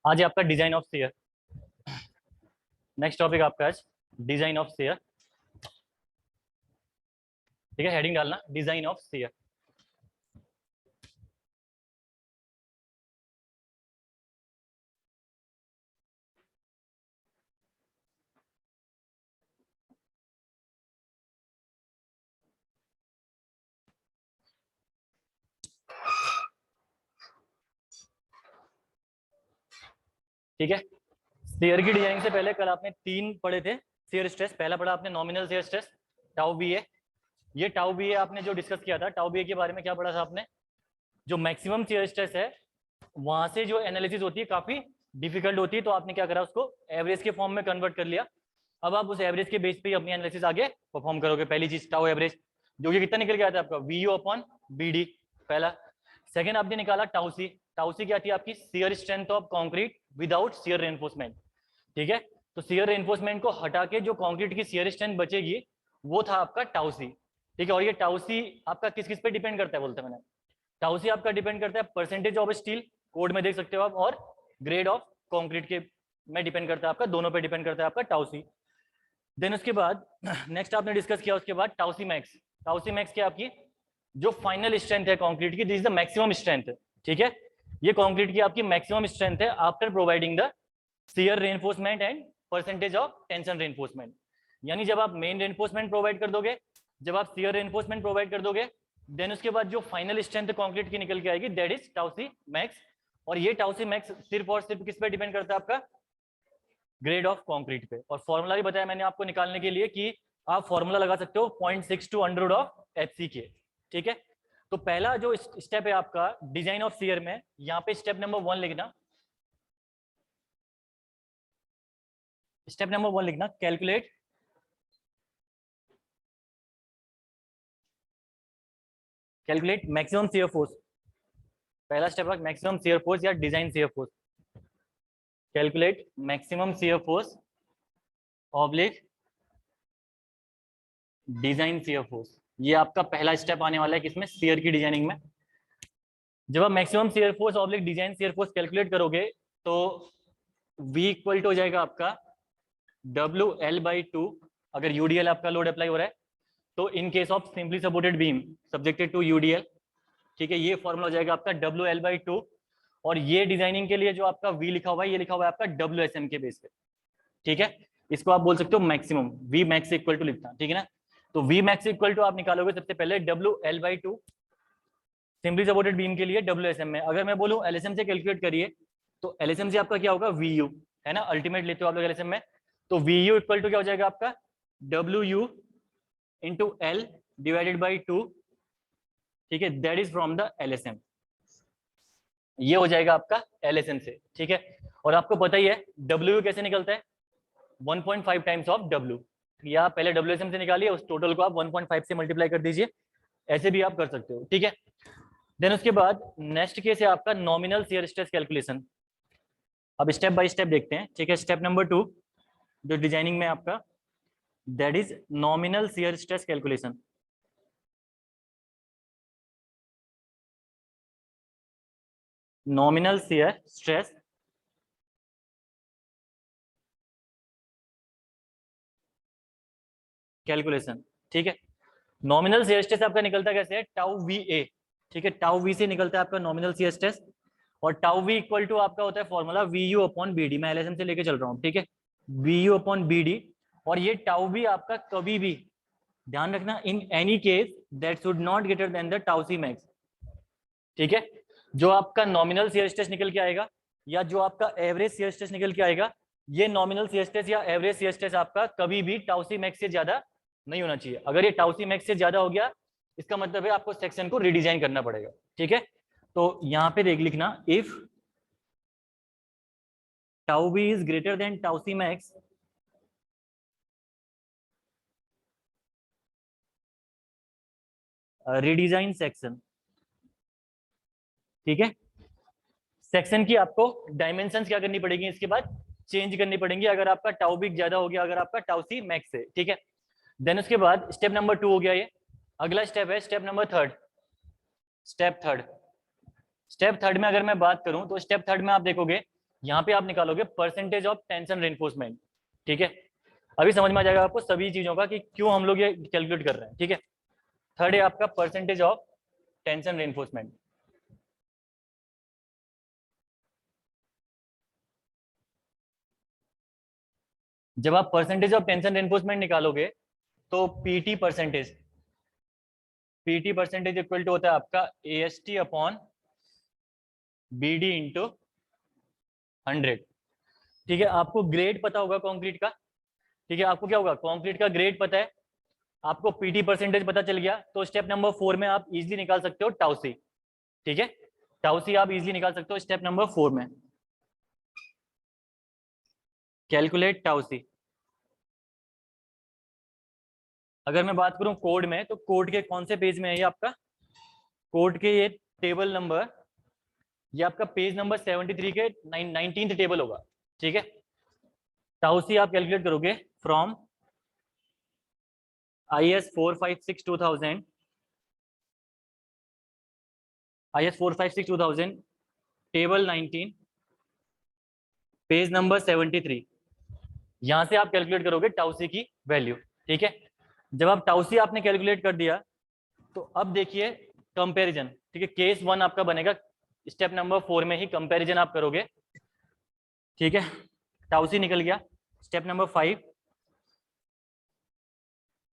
आज आपका design of sphere. Next topic आपका आज डिजाइन ऑफ स्फीयर। ठीक है, हेडिंग डालना डिजाइन ऑफ स्फीयर। ठीक है, स्फीयर की डिजाइनिंग से पहले कल आपने तीन पढ़े थे शियर स्ट्रेस। पहला पढ़ा आपने nominal shear stress tau B A. ये टाउ बी ए आपने जो डिस्कस किया था, टाउ बी ए के बारे में क्या पढ़ा था आपने? जो मैक्सिमम शियर स्ट्रेस है वहां से जो एनालिसिस होती है काफी डिफिकल्ट होती है, तो आपने क्या करा, उसको एवरेज के फॉर्म में कन्वर्ट कर लिया। अब आप उस एवरेज के बेस पे ही अपनी एनालिसिस आगे परफॉर्म करोगे। पहली चीज टाउ एवरेज, जो कि कितना निकल गया था आपका V U upon B D, पहला। सेकेंड आपने निकाला टाउ सी। टाउ सी क्या थी आपकी? Shear strength of concrete without shear reinforcement. ठीक है, तो शियर रेनफोर्समेंट को हटा के जो कॉन्क्रीट की शियर स्ट्रेंथ बचेगी वो था आपका टाउ सी। ठीक है, और ये टाउ सी आपका किस किस पे डिपेंड करता है बोलते हैं मैंने? टाउ सी आपका डिपेंड करता है परसेंटेज ऑफ स्टील, कोड में देख सकते हो आप, और ग्रेड ऑफ कॉन्क्रीट के में डिपेंड करता है आपका, दोनों पे डिपेंड करता है आपका टाउ सी। देन उसके बाद नेक्स्ट आपने डिस्कस किया उसके बाद tau C max. Tau C max क्या आपकी जो फाइनल स्ट्रेंथ है कॉन्क्रीट की, this is the maximum strength. ठीक है, ये कॉन्क्रीट की आपकी मैक्सिमम स्ट्रेंथ है after providing the shear reinforcement and percentage of tension reinforcement. यानी जब आप मेन रेनफोर्समेंट प्रोवाइड कर दोगे, जब आप शियर रेनफोर्समेंट प्रोवाइड कर दोगे, देन उसके बाद जो फाइनल स्ट्रेंथ कंक्रीट की निकल के आएगी that is tau C max. और ये टाउ सी मैक्स सिर्फ और सिर्फ किस पे डिपेंड करता है? आपका ग्रेड ऑफ कंक्रीट पे। और फॉर्मूला भी बताया मैंने आपको निकालने के लिए कि आप फॉर्मूला लगा सकते हो 0.62 अंडर ऑफ एचसी के। ठीक है, तो पहला जो स्टेप है आपका डिजाइन ऑफ शियर में, यहाँ पे स्टेप नंबर 1 लिखना। स्टेप नंबर 1 लिखना, कैलकुलेट मैक्सिमम शियर फोर्स। पहला स्टेप है मैक्सिमम शियर फोर्स या design shear force. Calculate maximum shear force oblique design shear force. ये आपका पहला स्टेप आने वाला है किसमें? शियर की डिजाइनिंग में। जब आप maximum shear force oblique design shear force calculate करोगे तो V इक्वल टू हो जाएगा आपका WL/2। अगर UDL आपका लोड अप्लाई हो रहा है तो in case of simply supported beam subjected to UDL। ठीक है, ये फॉर्मूला हो जाएगा आपका WL/2। और ये डिजाइनिंग के लिए जो आपका V लिखा हुआ है, ये लिखा हुआ है आपका WSM के बेस पे। ठीक है, इसको आप बोल सकते हो maximum, V max equal to लिखना। ठीक है ना, तो V मैक्स इक्वल टू आप निकालोगे सबसे पहले WL/2 सिंपली सपोर्टेड बीम के लिए WSM में। अगर मैं बोलूं LSM से कैलकुलेट करिए तो LSM से आपका क्या होगा? VU है ना, अल्टीमेट लेते हो आप लोग LSM में, तो VU इक्वल टू क्या हो जाएगा आपका? WU into L divided by 2। ठीक है, that is from the LSM। ये हो जाएगा आपका LSM से। ठीक है, और आपको पता ही है WU कैसे निकलता है? 1.5 टाइम्स ऑफ W। या पहले WSM से निकालिए, उस टोटल को आप 1.5 से मल्टीप्लाई कर दीजिए, ऐसे भी आप कर सकते हो। ठीक है, देन उसके बाद नेक्स्ट केस है आपका नॉमिनल शियर स्ट्रेस कैलकुलेशन। अब स्टेप बाय स्टेप देखते हैं। ठीक है, स्टेप नंबर 2 जो डिजाइनिंग में आपका that is nominal shear stress calculation. Nominal shear stress calculation. ठीक है, नॉमिनल शियर स्ट्रेस आपका निकलता कैसे है? Tau V A. ठीक है, टाउ वी से निकलता है आपका नॉमिनल शियर स्ट्रेस, और टाउ वी इक्वल टू आपका होता है formula V U upon B D. मैं एलएसएम से लेके चल रहा हूँ। ठीक है, V U upon B D. और ये टाउ वी आपका कभी भी ध्यान रखना, in any case that should not greater than the tau C max. ठीक है, जो आपका नॉमिनल शियर स्ट्रेस निकल के आएगा या जो आपका एवरेज शियर स्ट्रेस निकल के आएगा, ये नॉमिनल शियर स्ट्रेस या एवरेज शियर स्ट्रेस आपका कभी भी टाउ सी मैक्स से ज्यादा नहीं होना चाहिए। अगर ये टाउ सी मैक्स से ज्यादा हो गया, इसका मतलब है आपको सेक्शन को रिडिजाइन करना पड़ेगा। ठीक है, तो यहां पे देख लिखना, if tau B is greater than tau C max, redesign section. ठीक है, सेक्शन की आपको डायमेंशंस क्या करनी पड़ेगी इसके बाद? चेंज करनी पड़ेंगी, अगर आपका टाउ बी ज्यादा हो गया, अगर आपका टाउ सी मैक्स है। ठीक है, देन उसके बाद स्टेप नंबर 2 हो गया ये। अगला स्टेप है स्टेप नंबर 3। स्टेप थर्ड में अगर मैं बात करूं तो स्टेप थर्ड में आप देखोगे यहाँ पे आप निकालोगे परसेंटेज ऑफ टेंशन रेनफोर्समेंट। ठीक है, अभी समझ में आ जाएगा आपको सभी चीजों का कि क्यों हम लोग ये कैलकुलेट कर रहे हैं। ठीक है, थर्ड है आपका परसेंटेज ऑफ टेंशन रेनफोर्समेंट। जब आप परसेंटेज ऑफ टेंशन रेनफोर्समेंट निकालोगे तो पीटी परसेंटेज इक्वल टू होता है आपका AST अपॉन BD इंटू 100। ठीक है, आपको ग्रेड पता होगा कंक्रीट का। ठीक है, आपको क्या होगा, कंक्रीट का ग्रेड पता है, आपको पीटी परसेंटेज पता चल गया, तो स्टेप नंबर 4 में आप इजीली निकाल सकते हो टाउसी। ठीक है, टाउसी आप इजीली निकाल सकते हो स्टेप नंबर 4 में। कैलकुलेट टाउसी। अगर मैं बात करूं कोड में, तो कोड के कौन से पेज में है ये आपका, कोड के ये टेबल नंबर, ये आपका पेज नंबर 73 के 19th टेबल होगा। ठीक है, टाउसी आप कैलकुलेट करोगे from IS 456 2000 table 19 page number 73, यहां से आप कैलकुलेट करोगे टाउसी की वैल्यू। ठीक है, जब आप टाउसी आपने कैलकुलेट कर दिया तो अब देखिए कंपैरिजन। ठीक है, केस 1 आपका बनेगा, स्टेप नंबर 4 में ही कंपैरिजन आप करोगे। ठीक है, टाउसी निकल गया। Step number 5,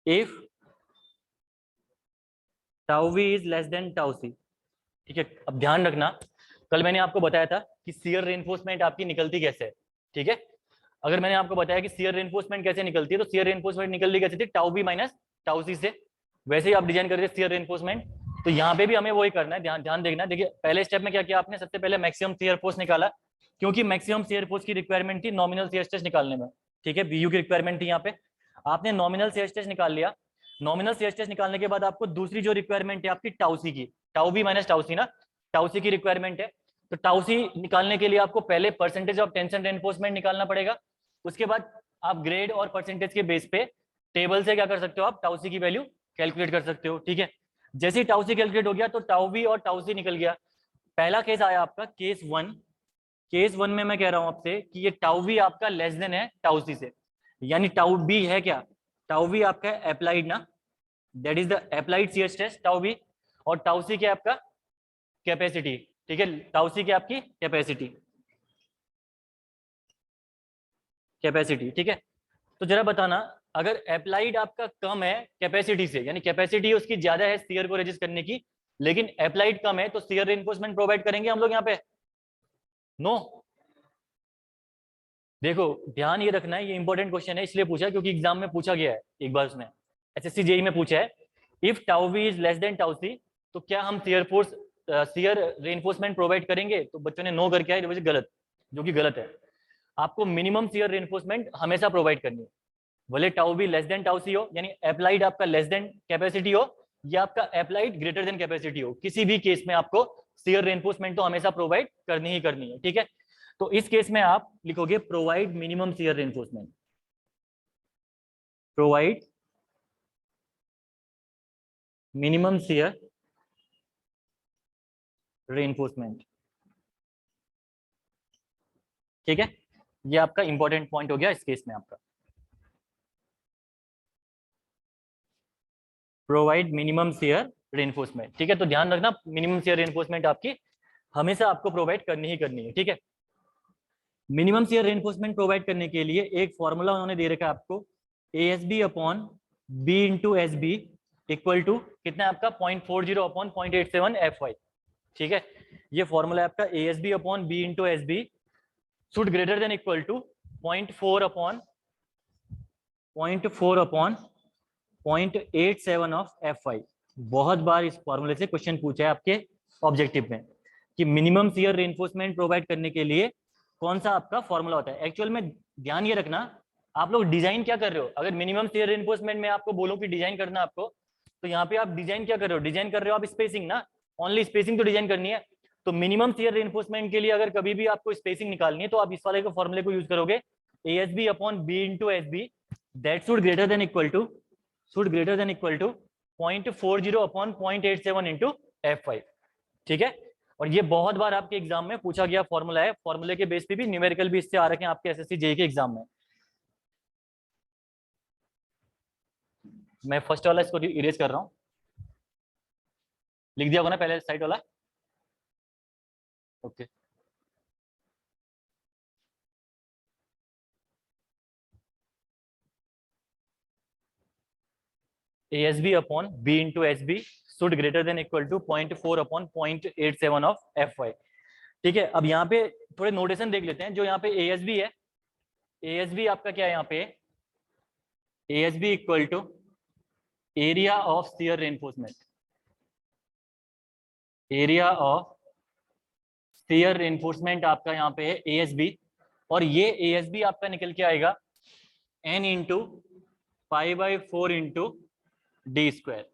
if tau V is less than tau C. ठीक है, अब ध्यान रखना, कल मैंने आपको बताया था कि शियर रेनफोर्समेंट आपकी निकलती कैसे है। ठीक है, अगर मैंने आपको बताया कि शियर रेनफोर्समेंट कैसे निकलती है, तो शियर रेनफोर्समेंट निकल रही कैसे थी, टाउ बी माइनस टाउ सी से। वैसे ही आप डिजाइन कर रहे थे शियर रेनफोर्समेंट, तो यहाँ पे भी हमें वही करना है। ध्यान देखना। देखिए पहले स्टेप में क्या किया आपने, सबसे पहले मैक्सिमम शियर फोर्स निकाला, क्योंकि मैक्सिमम शियर फोर्स की रिक्वायरमेंट थी नॉमिनल शियर स्ट्रेस निकालने में। ठीक है, बीयू की रिक्वायरमेंट थी यहाँ पे, आपने नॉमिनल शियर स्ट्रेस निकाल लिया। नॉमिनल शियर स्ट्रेस निकालने के बाद आपको दूसरी जो रिक्वायरमेंट है आपकी टाउसी की, टाउ बी माइनस टाउ सी ना, टाउसी की रिक्वायरमेंट है। तो टाउसी निकालने के लिए आपको पहले परसेंटेज ऑफ टेंशन रेनफोर्समेंट निकालना पड़ेगा। उसके बाद आप ग्रेड और परसेंटेज के बेस पे टेबल से क्या कर सकते हो, आप टाउसी की वैल्यू कैलकुलेट कर सकते हो। ठीक है, जैसे ही टाउसी कैलकुलेट हो गया तो टाउ बी और टाउसी निकल गया। पहला केस आया आपका केस 1। केस 1 में मैं कह रहा हूं आपसे कि ये टाउ बी आपका लेस देन है टाउसी से, यानी टाउ बी है क्या, टाउ बी आपका अप्लाइड ना, that is the applied shear stress tau B, और टाउसी क्या आपका कैपेसिटी। ठीक है, टाउसी की आपकी कैपेसिटी। ठीक है, तो जरा बताना, अगर अप्लाइड आपका कम है कैपेसिटी से, यानी कैपेसिटी उसकी ज्यादा है शियर को रेजिस्ट करने की, लेकिन अप्लाइड कम है, तो शियर रेनफोर्समेंट प्रोवाइड करेंगे हम लोग यहाँ पे, नो। देखो ध्यान ये रखना है, ये इंपॉर्टेंट क्वेश्चन है, इसलिए पूछा क्योंकि एग्जाम में पूछा गया है एक बार, उसने SSC जेई में पूछा है, if tau V is less than tau C, तो क्या हम शियर रेनफोर्समेंट प्रोवाइड करेंगे। तो बच्चों ने नो करके आए, गलत, जो कि गलत है। आपको मिनिमम शियर रेनफोर्समेंट हमेशा प्रोवाइड करनी है, भले tau B less than tau C हो, यानी अप्लाइड आपका लेस देन कैपेसिटी हो या आपका अप्लाइड ग्रेटर देन कैपेसिटी हो, किसी भी केस में आपको शियर रेनफोर्समेंट तो हमेशा प्रोवाइड करनी ही करनी है। ठीक है, तो इस केस में आप लिखोगे provide minimum shear reinforcement, provide minimum shear reinforcement. ठीक है, ये आपका इंपॉर्टेंट पॉइंट हो गया इस केस में आपका, प्रोवाइड मिनिमम शियर रेनफोर्समेंट। ठीक है, तो ध्यान रखना मिनिमम शियर रेनफोर्समेंट आपकी हमेशा आपको प्रोवाइड करनी ही करनी है। ठीक है, मिनिमम शियर रेनफोर्समेंट प्रोवाइड करने के लिए एक फॉर्मूला उन्होंने दे रखा है आपको, ASB upon B into SB equal to कितना है आपका 0.40 अपॉन 0.87 FY। ठीक है, ये फॉर्मूला है आपका ASB upon B into SB should greater than equal to 0.4 upon 0.87 of FY। बहुत बार इस फॉर्मूले से क्वेश्चन पूछा है आपके ऑब्जेक्टिव में कि मिनिमम शियर रेनफोर्समेंट प्रोवाइड करने के लिए कौन सा आपका फॉर्मूला होता है। एक्चुअल में ध्यान ये रखना, आप लोग डिजाइन क्या कर रहे हो, अगर मिनिमम शियर रेनफोर्समेंट में आपको बोलूं कि डिजाइन करना आपको, तो यहाँ पे आप डिजाइन क्या कर रहे हो, डिजाइन कर रहे हो आप स्पेसिंग ना, ओनली स्पेसिंग तो डिजाइन करनी है। तो मिनिमम शियर रेनफोर्समेंट के लिए अगर कभी भी आपको स्पेसिंग निकालनी है, तो आप इस वाले को फॉर्मूले को यूज करोगे, ASB upon B into SB that should greater than equal to 0.40 upon 0.87 into F5। ठीक है, और ये बहुत बार आपके एग्जाम में पूछा गया फॉर्मूला है, फॉर्मूले के बेस पे भी न्यूमेरिकल भी इससे आ रखे हैं आपके एसएससी जेईई के एग्जाम में। मैं फर्स्ट वाला इसको इरेज कर रहा हूँ, लिख दिया होगा ना पहले साइड वाला। Okay, ASB upon B into SB should greater than equal to 0.4 upon 0.87 of FY। ठीक है, अब यहाँ पे थोड़े नोटेशन देख लेते हैं। जो यहाँ पे ASB है, ASB आपका क्या है यहाँ पे, ASB equal to area of shear reinforcement, area of shear reinforcement आपका यहाँ पे है ASB। और ये ASB आपका निकल के आएगा N into π/4 into D square,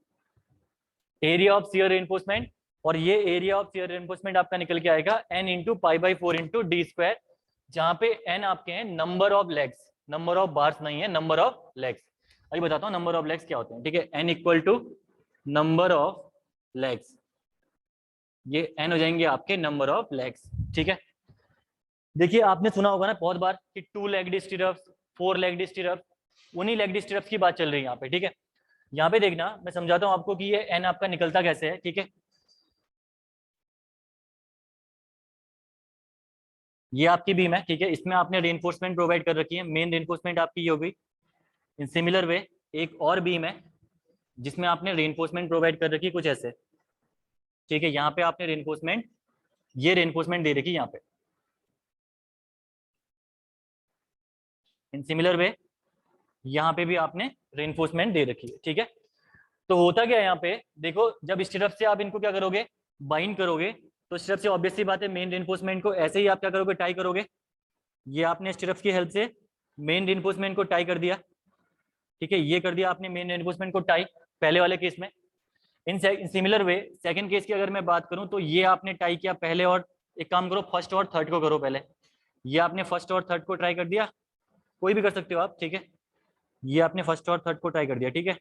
area of shear reinforcement. और ये एरिया ऑफ शियर रेनफोर्समेंट आपका निकल के आएगा N into π/4 into D square, जहां पे N आपके हैं number of legs, number of bars नहीं है, नंबर ऑफ लेग्स। अभी बताता हूँ नंबर ऑफ लेग्स क्या होते हैं। ठीक है, N equal to number of legs, ये N हो जाएंगे आपके नंबर ऑफ लेग्स। ठीक है, देखिए आपने सुना होगा ना बहुत बार कि 2 लेग्ड स्टिरप्स, 4 लेग्ड स्टिरप्स, उन्हीं लेग्ड स्टिरप्स की बात चल रही है यहाँ पे। ठीक है, यहाँ पे देखना मैं समझाता हूँ आपको कि ये N आपका निकलता कैसे है। ठीक है, ये आपकी बीम है। ठीक है, इसमें आपने रेनफोर्समेंट प्रोवाइड कर रखी है, मेन रेनफोर्समेंट आपकी ये हो गई। इन सिमिलर वे एक और बीम है जिसमें आपने रेनफोर्समेंट प्रोवाइड कर रखी है कुछ ऐसे। ठीक है, यहाँ पे आपने रेनफोर्समेंट, ये रेनफोर्समेंट दे रखी है यहाँ पे। इन सिमिलर वे यहाँ पे भी आपने रेनफोर्समेंट दे रखी है। ठीक है, तो होता क्या है यहाँ पे देखो, जब स्टिरप से आप इनको क्या करोगे, बाइंड करोगे, तो स्टिरप से ऑब्वियसली बात है मेन रेनफोर्समेंट को ऐसे ही आप क्या करोगे, टाई करोगे। ये आपने स्टिरप्स की हेल्प से मेन रेनफोर्समेंट को टाई कर दिया। ठीक है, ये कर दिया आपने मेन रेनफोर्समेंट को टाई पहले वाले केस में। इन सिमिलर वे सेकंड केस की अगर मैं बात करूं तो ये आपने टाई किया पहले, और एक काम करो फर्स्ट और थर्ड को करो पहले। ये आपने फर्स्ट और थर्ड को ट्राई कर दिया, कोई भी कर सकते हो आप। ठीक है, ये आपने फर्स्ट और थर्ड को ट्राई कर दिया। ठीक है,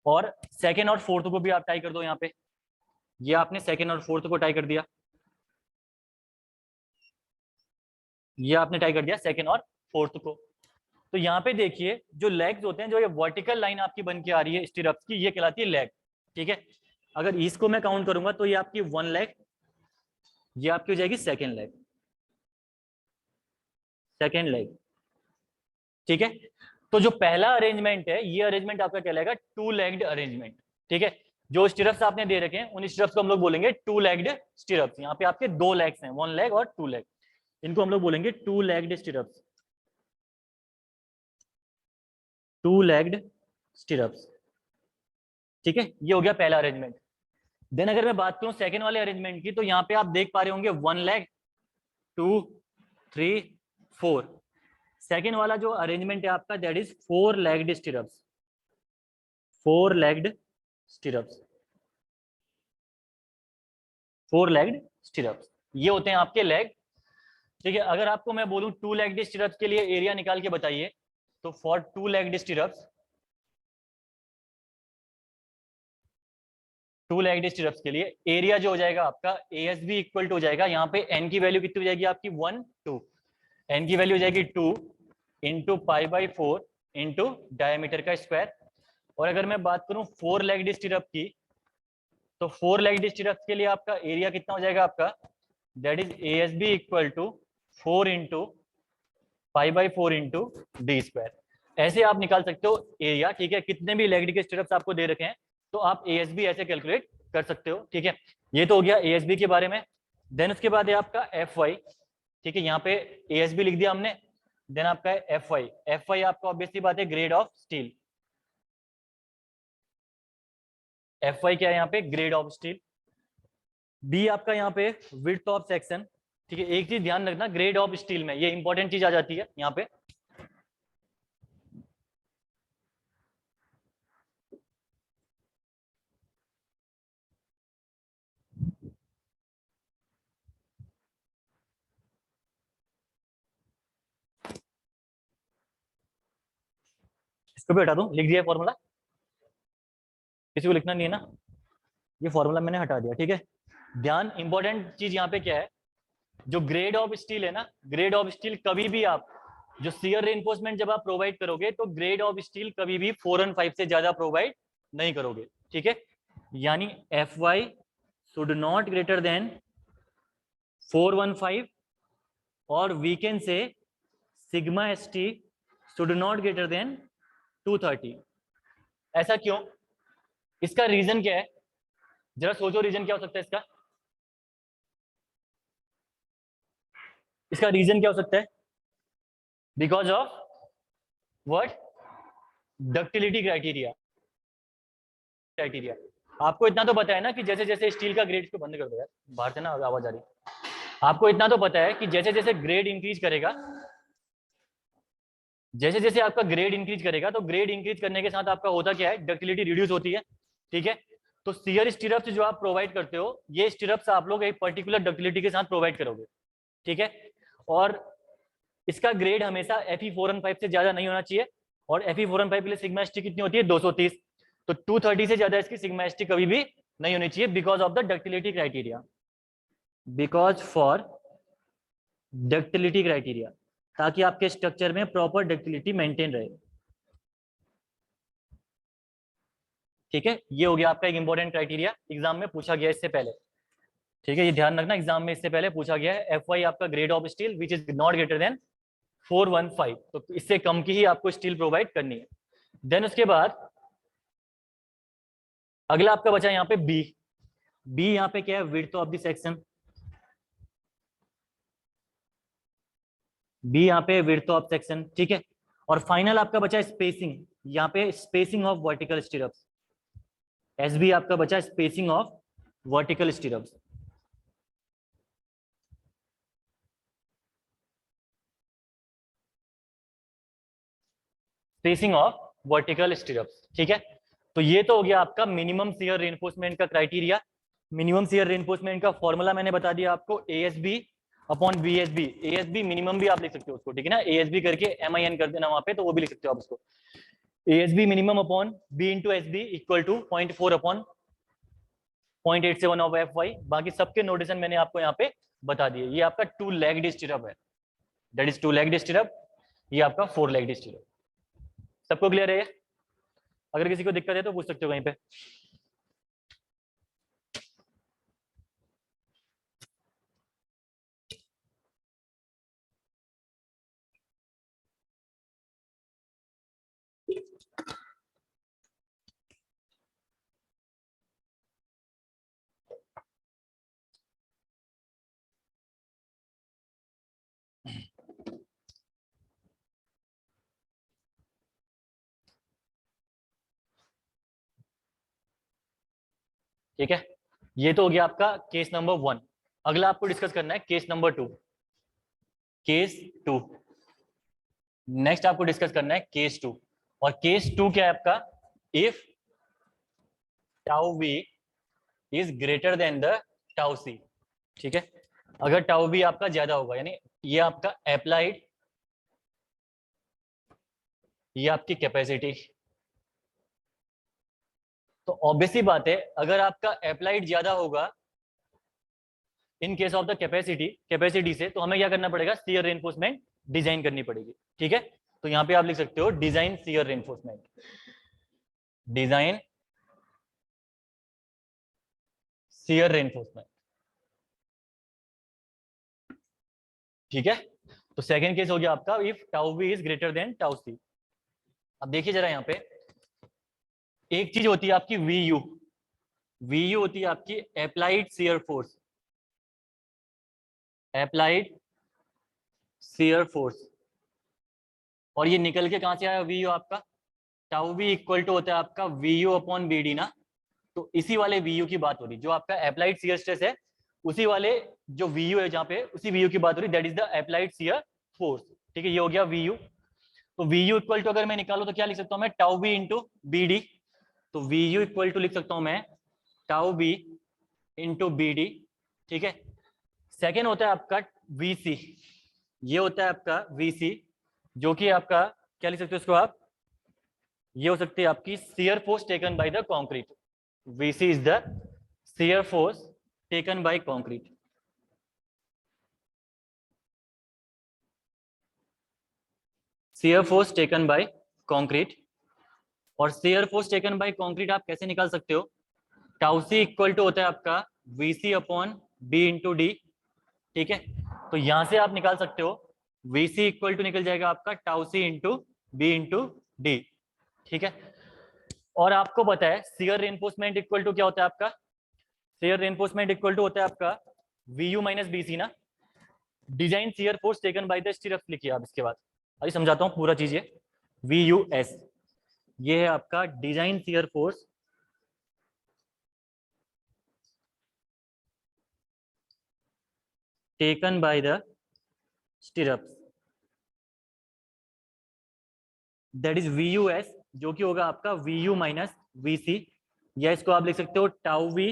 और सेकंड और फोर्थ को भी आप टाई कर दो यहाँ पे। ये आपने सेकंड और फोर्थ को टाई कर दिया, ये आपने टाई कर दिया सेकंड और फोर्थ को। तो यहाँ पे देखिए जो लेग्स होते हैं, जो ये वर्टिकल लाइन आपकी बन के आ रही है स्टिरप्स की, ये कहलाती है लेग। ठीक है, अगर इसको मैं काउंट करूंगा तो ये आपकी 1 लेग, ये आपकी हो जाएगी सेकंड लेग, सेकंड लेग। ठीक है, तो जो पहला अरेंजमेंट है, ये अरेंजमेंट आपका कहलाएगा 2 लेग्ड अरेंजमेंट। ठीक है, जो स्टिरप्स आपने दे रखे हैं उन स्टिरप्स को हम लोग बोलेंगे 2 लेग्ड स्टिरप्स। यहाँ पे आपके 2 लेग्स हैं, 1 लेग और 2 लेग, इनको हम लोग बोलेंगे 2 लेग्ड स्टिरप्स, 2 लेग्ड स्टिरप्स। ठीक है, ये हो गया पहला अरेंजमेंट। देन अगर मैं बात करूं सेकंड वाले अरेंजमेंट की, तो यहाँ पे आप देख पा रहे होंगे 1 लेग, 2, 3, 4। सेकंड वाला जो अरेंजमेंट है आपका, that is 4 legged stirrups, 4 legged stirrups, 4 legged stirrups, ये होते हैं आपके लेग। ठीक है, अगर आपको मैं बोलूं 2 लेग्ड स्टिरप्स के लिए एरिया निकाल के बताइए, तो for 2 legged stirrups, 2 legged stirrups के लिए एरिया जो हो जाएगा आपका ASB इक्वल टू हो जाएगा, यहाँ पे N की वैल्यू कितनी हो जाएगी आपकी 1, 2, N की वैल्यू हो जाएगी 2 इंटू π/4 इंटू डायमीटर का स्क्वायर। और अगर मैं बात करूं 4 लेग्ड स्टिरप की, तो 4 लेग्ड स्टिरप्स के लिए आपका एरिया कितना हो जाएगा आपका, that is ASB equal to 4 into π/4 into D square. ऐसे आप निकाल सकते हो एरिया। ठीक है, कितने भी लेग्ड के स्टिरप्स आपको दे रखे हैं तो आप ASB ऐसे कैलकुलेट कर सकते हो। ठीक है, ये तो हो गया ASB के बारे में। देन उसके बाद है आपका FY। ठीक है, यहाँ पे ASB लिख दिया हमने, देन आपका है FY। FY आपका ऑब्वियसली बात है ग्रेड ऑफ स्टील। FY क्या है यहाँ पे, ग्रेड ऑफ स्टील। B आपका यहाँ पे विड्थ ऑफ सेक्शन। ठीक है, एक चीज ध्यान रखना, ग्रेड ऑफ स्टील में ये इंपॉर्टेंट चीज आ जाती है यहाँ पे। इसको भी हटा दूं, लिख दिया फॉर्मूला, किसी को लिखना नहीं है ना, ये फॉर्मूला मैंने हटा दिया। ठीक है, ध्यान, इंपॉर्टेंट चीज यहाँ पे क्या है, जो ग्रेड ऑफ स्टील है ना, ग्रेड ऑफ स्टील कभी भी आप जो शियर रेनफोर्समेंट जब आप प्रोवाइड करोगे तो ग्रेड ऑफ स्टील कभी भी 415 से ज्यादा प्रोवाइड नहीं करोगे, ठीक है। यानी Fy should not greater than 415 और we can say sigma ST should not greater than 230। ऐसा क्यों? इसका रीजन क्या है, जरा सोचो रीजन क्या हो सकता है इसका। इसका रीजन क्या हो सकता है? Because of what? Ductility criteria. आपको इतना तो पता है ना कि जैसे जैसे स्टील का ग्रेड, इसको बंद कर दो यार, बाहर से ना आवाज आ रही। आपको इतना तो पता है कि जैसे जैसे ग्रेड इंक्रीज करेगा, जैसे जैसे आपका ग्रेड इंक्रीज करेगा तो ग्रेड इंक्रीज करने के साथ आपका होता क्या है, डक्टिलिटी रिड्यूस होती है, ठीक है। तो शियर स्टिरप्स जो आप प्रोवाइड करते हो, ये स्टिरप्स आप लोग एक पर्टिकुलर डक्टिलिटी के साथ प्रोवाइड करोगे, ठीक है। और इसका ग्रेड हमेशा Fe415 से ज्यादा नहीं होना चाहिए, और Fe415 के लिए सिग्मा एसटी कितनी होती है? 230। तो 230 से ज्यादा इसकी सिग्मा एसटी कभी भी नहीं होनी चाहिए, because of the ductility criteria, because for ductility criteria, ताकि आपके स्ट्रक्चर में प्रॉपर डक्टिलिटी मेंटेन रहे, ठीक है। ये हो गया आपका एक इंपॉर्टेंट क्राइटेरिया, एग्जाम में पूछा गया इससे पहले, ठीक है। ये ध्यान रखना, एग्जाम में इससे पहले पूछा गया है Fy आपका grade of steel which is not greater than 415, तो इससे कम की ही आपको स्टील प्रोवाइड करनी है। देन उसके बाद अगला आपका बचा यहाँ पे बी। बी यहाँ पे क्या है? Width of the section. B यहाँ पे विड्थ ऑफ सेक्शन, ठीक है। और फाइनल आपका बचा स्पेसिंग, यहाँ पे spacing of vertical stirrups. S B आपका बचा spacing of vertical stirrups. Spacing of vertical stirrups, ठीक है। तो ये तो हो गया आपका मिनिमम शियर रेनफोर्समेंट का क्राइटेरिया। मिनिमम शियर रेनफोर्समेंट का फॉर्मूला मैंने बता दिया आपको, ASB upon BSB। ASB minimum भी आप लिख सकते हो उसको, ठीक है ना, ASB करके MIN कर देना वहां पे, तो वो भी लिख सकते हो आप उसको। ASB minimum upon B into SB equal to 0.4 upon 0.87 of Fy। बाकी सबके नोटेशन मैंने आपको यहाँ पे बता दिए। ये आपका 2 लेग्ड स्टिरअप है, दैट इज 2 लेग्ड स्टिरअप। ये आपका 4 लेग्ड स्टिरअप। सबको क्लियर है? अगर किसी को दिक्कत है तो पूछ सकते हो कहीं पे। ठीक है, ये तो हो गया आपका केस नंबर 1। अगला आपको डिस्कस करना है केस नंबर 2। केस 2 नेक्स्ट आपको डिस्कस करना है केस 2। और केस 2 क्या है आपका? If tau V is greater than the tau C, ठीक है। अगर टाउ वी आपका ज्यादा होगा, यानी ये आपका अप्लाइड, ये आपकी कैपेसिटी। तो ऑब्वियसली बात है, अगर आपका अप्लाइड ज्यादा होगा इन केस ऑफ द कैपेसिटी से, तो हमें क्या करना पड़ेगा? शियर रेनफोर्समेंट डिजाइन करनी पड़ेगी, ठीक है। तो यहाँ पे आप लिख सकते हो design shear reinforcement, design shear reinforcement, ठीक है। तो सेकंड केस हो गया आपका if tau V is greater than tau C. अब देखिए जरा यहाँ पे, एक चीज होती है आपकी VU। VU होती है आपकी applied shear force, applied shear force. और ये निकल के कहां से आया VU आपका? टाउ वी इक्वल टू होता है आपका VU अपॉन BD ना। तो इसी वाले VU की बात हो रही, जो आपका अप्लाइड शियर स्ट्रेस है, उसी वाले जो VU है जहाँ पे, उसी VU की बात हो रही, that is the applied shear force, ठीक है। ये हो गया VU। तो VU इक्वल टू अगर मैं निकालू तो क्या लिख सकता हूँ मैं? Tau B into BD। तो VU इक्वल टू लिख सकता हूँ मैं टाउ बी इंटू BD, ठीक है। सेकेंड होता है आपका VC, ये होता है आपका VC, जो कि आपका क्या लिख सकते हो इसको आप? ये हो सकती है आपकी shear force taken by the concrete. VC is the shear force taken by concrete. Shear force taken by concrete, और shear force taken by concrete आप कैसे निकाल सकते हो? टाउ सी इक्वल टू होता है आपका VC upon B into D, ठीक है। तो यहां से आप निकाल सकते हो वीसी इक्वल टू निकल जाएगा आपका टाउ सी इंटू बी इंटू डी, ठीक है। और आपको पता है शियर रेनफोर्समेंट इक्वल टू क्या होता है आपका? शियर रेनफोर्समेंट इक्वल टू होता है आपका V U minus B C ना। Design shear force taken by the stirrups लिखिए आप इसके बाद, अभी समझाता हूँ पूरा चीज। वी यू एस ये है आपका design shear force taken by the stirrups, that is V U S, जो कि होगा आपका V U minus V C, या इसको आप लिख सकते हो tau V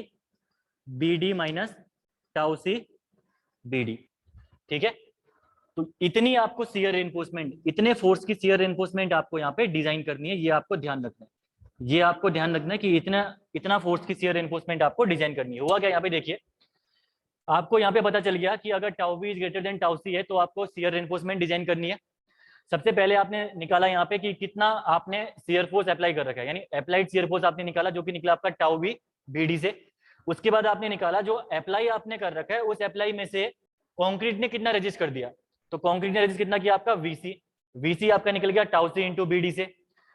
B D minus tau C B D, ठीक है। तो इतनी आपको शियर रेनफोर्समेंट, इतने फोर्स की शियर रेनफोर्समेंट आपको यहाँ पे डिजाइन करनी है, ये आपको ध्यान रखना है। ये आपको ध्यान रखना है कि इतना फोर्स की शियर रेनफोर्समेंट आपको डिजाइन करनी है। हुआ क्या यहाँ पे देखिए, आपको यहाँ पे पता चल गया कि अगर tau V is greater than tau C है तो आपको शियर रेनफोर्समेंट डिजाइन करनी है। सबसे पहले आपने निकाला यहाँ पे कि कितना आपने शियर फोर्स अप्लाई कर रखा है, यानी अप्लाइड शियर फोर्स आपने निकाला, जो कि निकला आपका टाउ वी बी डी से। उसके बाद आपने निकाला जो अप्लाई आपने कर रखा है, उस अप्लाई में से कॉन्क्रीट ने कितना रेजिस्ट कर दिया, तो कॉन्क्रीट ने रेजिस्ट कितना किया आपका वीसी, वीसी आपका निकल गया टाउ सी इंटू बी डी से।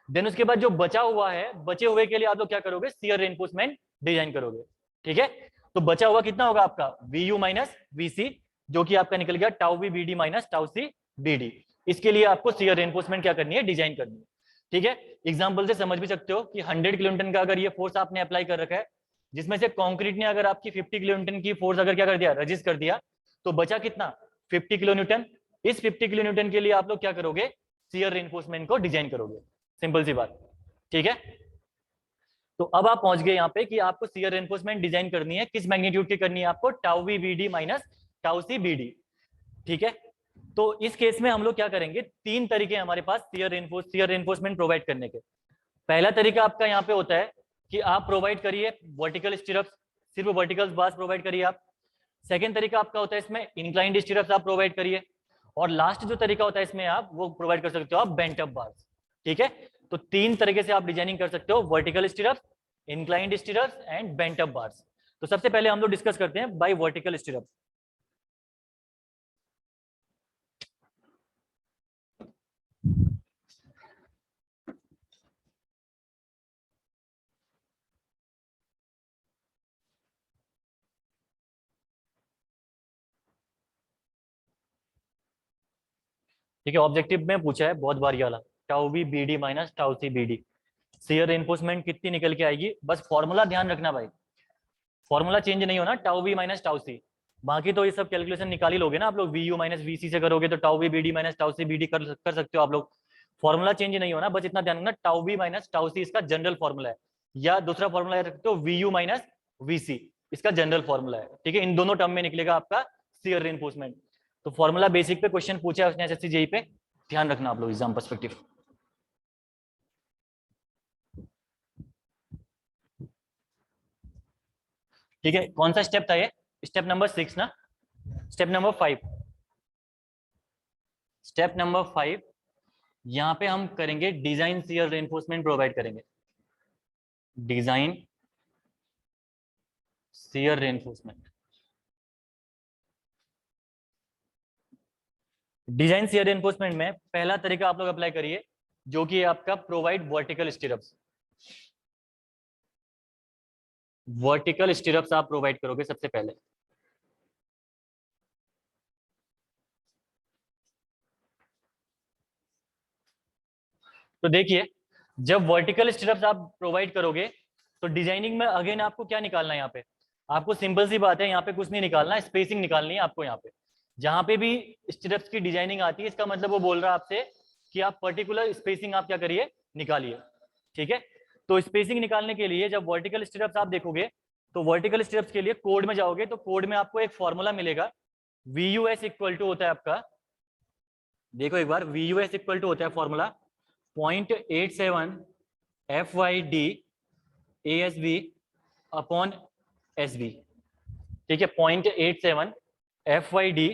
देन उसके बाद जो बचा हुआ है, बचे हुए के लिए आप लोग क्या करोगे, शियर रेनफोर्समेंट डिजाइन करोगे, ठीक है। तो बचा हुआ कितना होगा आपका V U minus V C, जो कि आपका निकल गया tau V B D minus tau C B D. इसके लिए आपको शियर रेनफोर्समेंट क्या करनी है, डिजाइन करनी है, ठीक है। एग्जांपल से समझ भी सकते हो कि 100 किलोन्यूटन का अगर ये फोर्स आपने अप्लाई कर रखा है, जिसमें से कंक्रीट ने अगर आपकी 50 किलोन्यूटन की फोर्स अगर क्या कर दिया, रजिस्ट कर दिया, तो बचा कितना 50 किलोन्यूटन। इस 50 किलोन्यूटन के लिए आप लोग क्या करोगे, शियर रेनफोर्समेंट को डिजाइन करोगे, सिंपल सी बात, ठीक है। तो अब आप पहुंच गए यहाँ पे कि आपको शियर रेनफोर्समेंट डिजाइन करनी है, किस मैग्नीट्यूड की करनी है आपको, tau V B D minus tau C B D, ठीक है। तो इस केस में हम लोग क्या करेंगे, तीन तरीके हमारे पास शियर रेनफोर्समेंट प्रोवाइड करने के। पहला तरीका आपका यहाँ पे होता है कि आप प्रोवाइड करिए वर्टिकल स्टीरप्स, सिर्फ वर्टिकल बार्स प्रोवाइड करिए आप। सेकंड तरीका आपका होता है इसमें इंक्लाइंड स्टीरप्स आप प्रोवाइड करिए, और लास्ट जो तरीका होता है इसमें आप वो प्रोवाइड कर सकते हो आप बेंट अप बार्स, ठीक है। तो तीन तरीके से आप डिजाइनिंग कर सकते हो, vertical stirrups, inclined stirrups and bent up bars. तो सबसे पहले हम लोग डिस्कस करते हैं बाय वर्टिकल स्टीरप्स। ठीक है, ऑब्जेक्टिव में पूछा है बहुत बार ये वाला, tau V B D minus tau C B D, shear reinforcement कितनी निकल के आएगी, बस फॉर्मूला ध्यान रखना भाई, फॉर्मूला चेंज नहीं होना, टाउ वी माइनस टाउ सी। बाकी तो ये सब कैलकुलेशन निकाल ही लोगे ना आप लोग, V U minus V C से करोगे तो tau V B D minus tau C B D कर सकते हो आप लोग। फॉर्मूला चेंज नहीं होना, बस इतना ध्यान रखना, टाउ वी माइनस टाउ सी इसका जनरल फॉर्मूला है, या दूसरा फॉर्मूला रखते हो वी यू माइनस वी सी, इसका जनरल फॉर्मूला है, ठीक है। इन दोनों टर्म में निकलेगा आपका शियर रेनफोर्समेंट। तो फॉर्मूला बेसिक पे क्वेश्चन पूछा है उसने एसएससी जेई पे, ध्यान रखना आप लोग एग्जाम पर्सपेक्टिव। ठीक है, कौन सा स्टेप था ये, स्टेप नंबर 6 ना, स्टेप नंबर 5, स्टेप नंबर 5 यहाँ पे हम करेंगे डिजाइन शियर रेनफोर्समेंट प्रोवाइड करेंगे, design shear reinforcement. Design shear reinforcement में पहला तरीका आप लोग अप्लाई करिए, जो कि आपका provide vertical stirrups, vertical stirrups आप प्रोवाइड करोगे सबसे पहले। तो देखिए, जब वर्टिकल स्टीरप्स आप प्रोवाइड करोगे तो डिजाइनिंग में अगेन आपको क्या निकालना है, यहाँ पे आपको सिंपल सी बात है, यहाँ पे कुछ नहीं निकालना है, स्पेसिंग निकालनी है आपको। यहाँ पे जहां पे भी स्टीरप्स की डिजाइनिंग आती है, इसका मतलब वो बोल रहा है आपसे कि आप पर्टिकुलर स्पेसिंग आप क्या करिए, निकालिए, ठीक है। तो स्पेसिंग निकालने के लिए जब वर्टिकल स्टीरप्स आप देखोगे, तो वर्टिकल स्टीरप्स के लिए कोड में जाओगे तो कोड में आपको एक फॉर्मूला मिलेगा, V U S equal to होता है आपका, देखो एक बार, V U S equal to होता है formula 0.87 FYD ASB upon SB, ठीक है, 0.87 FYD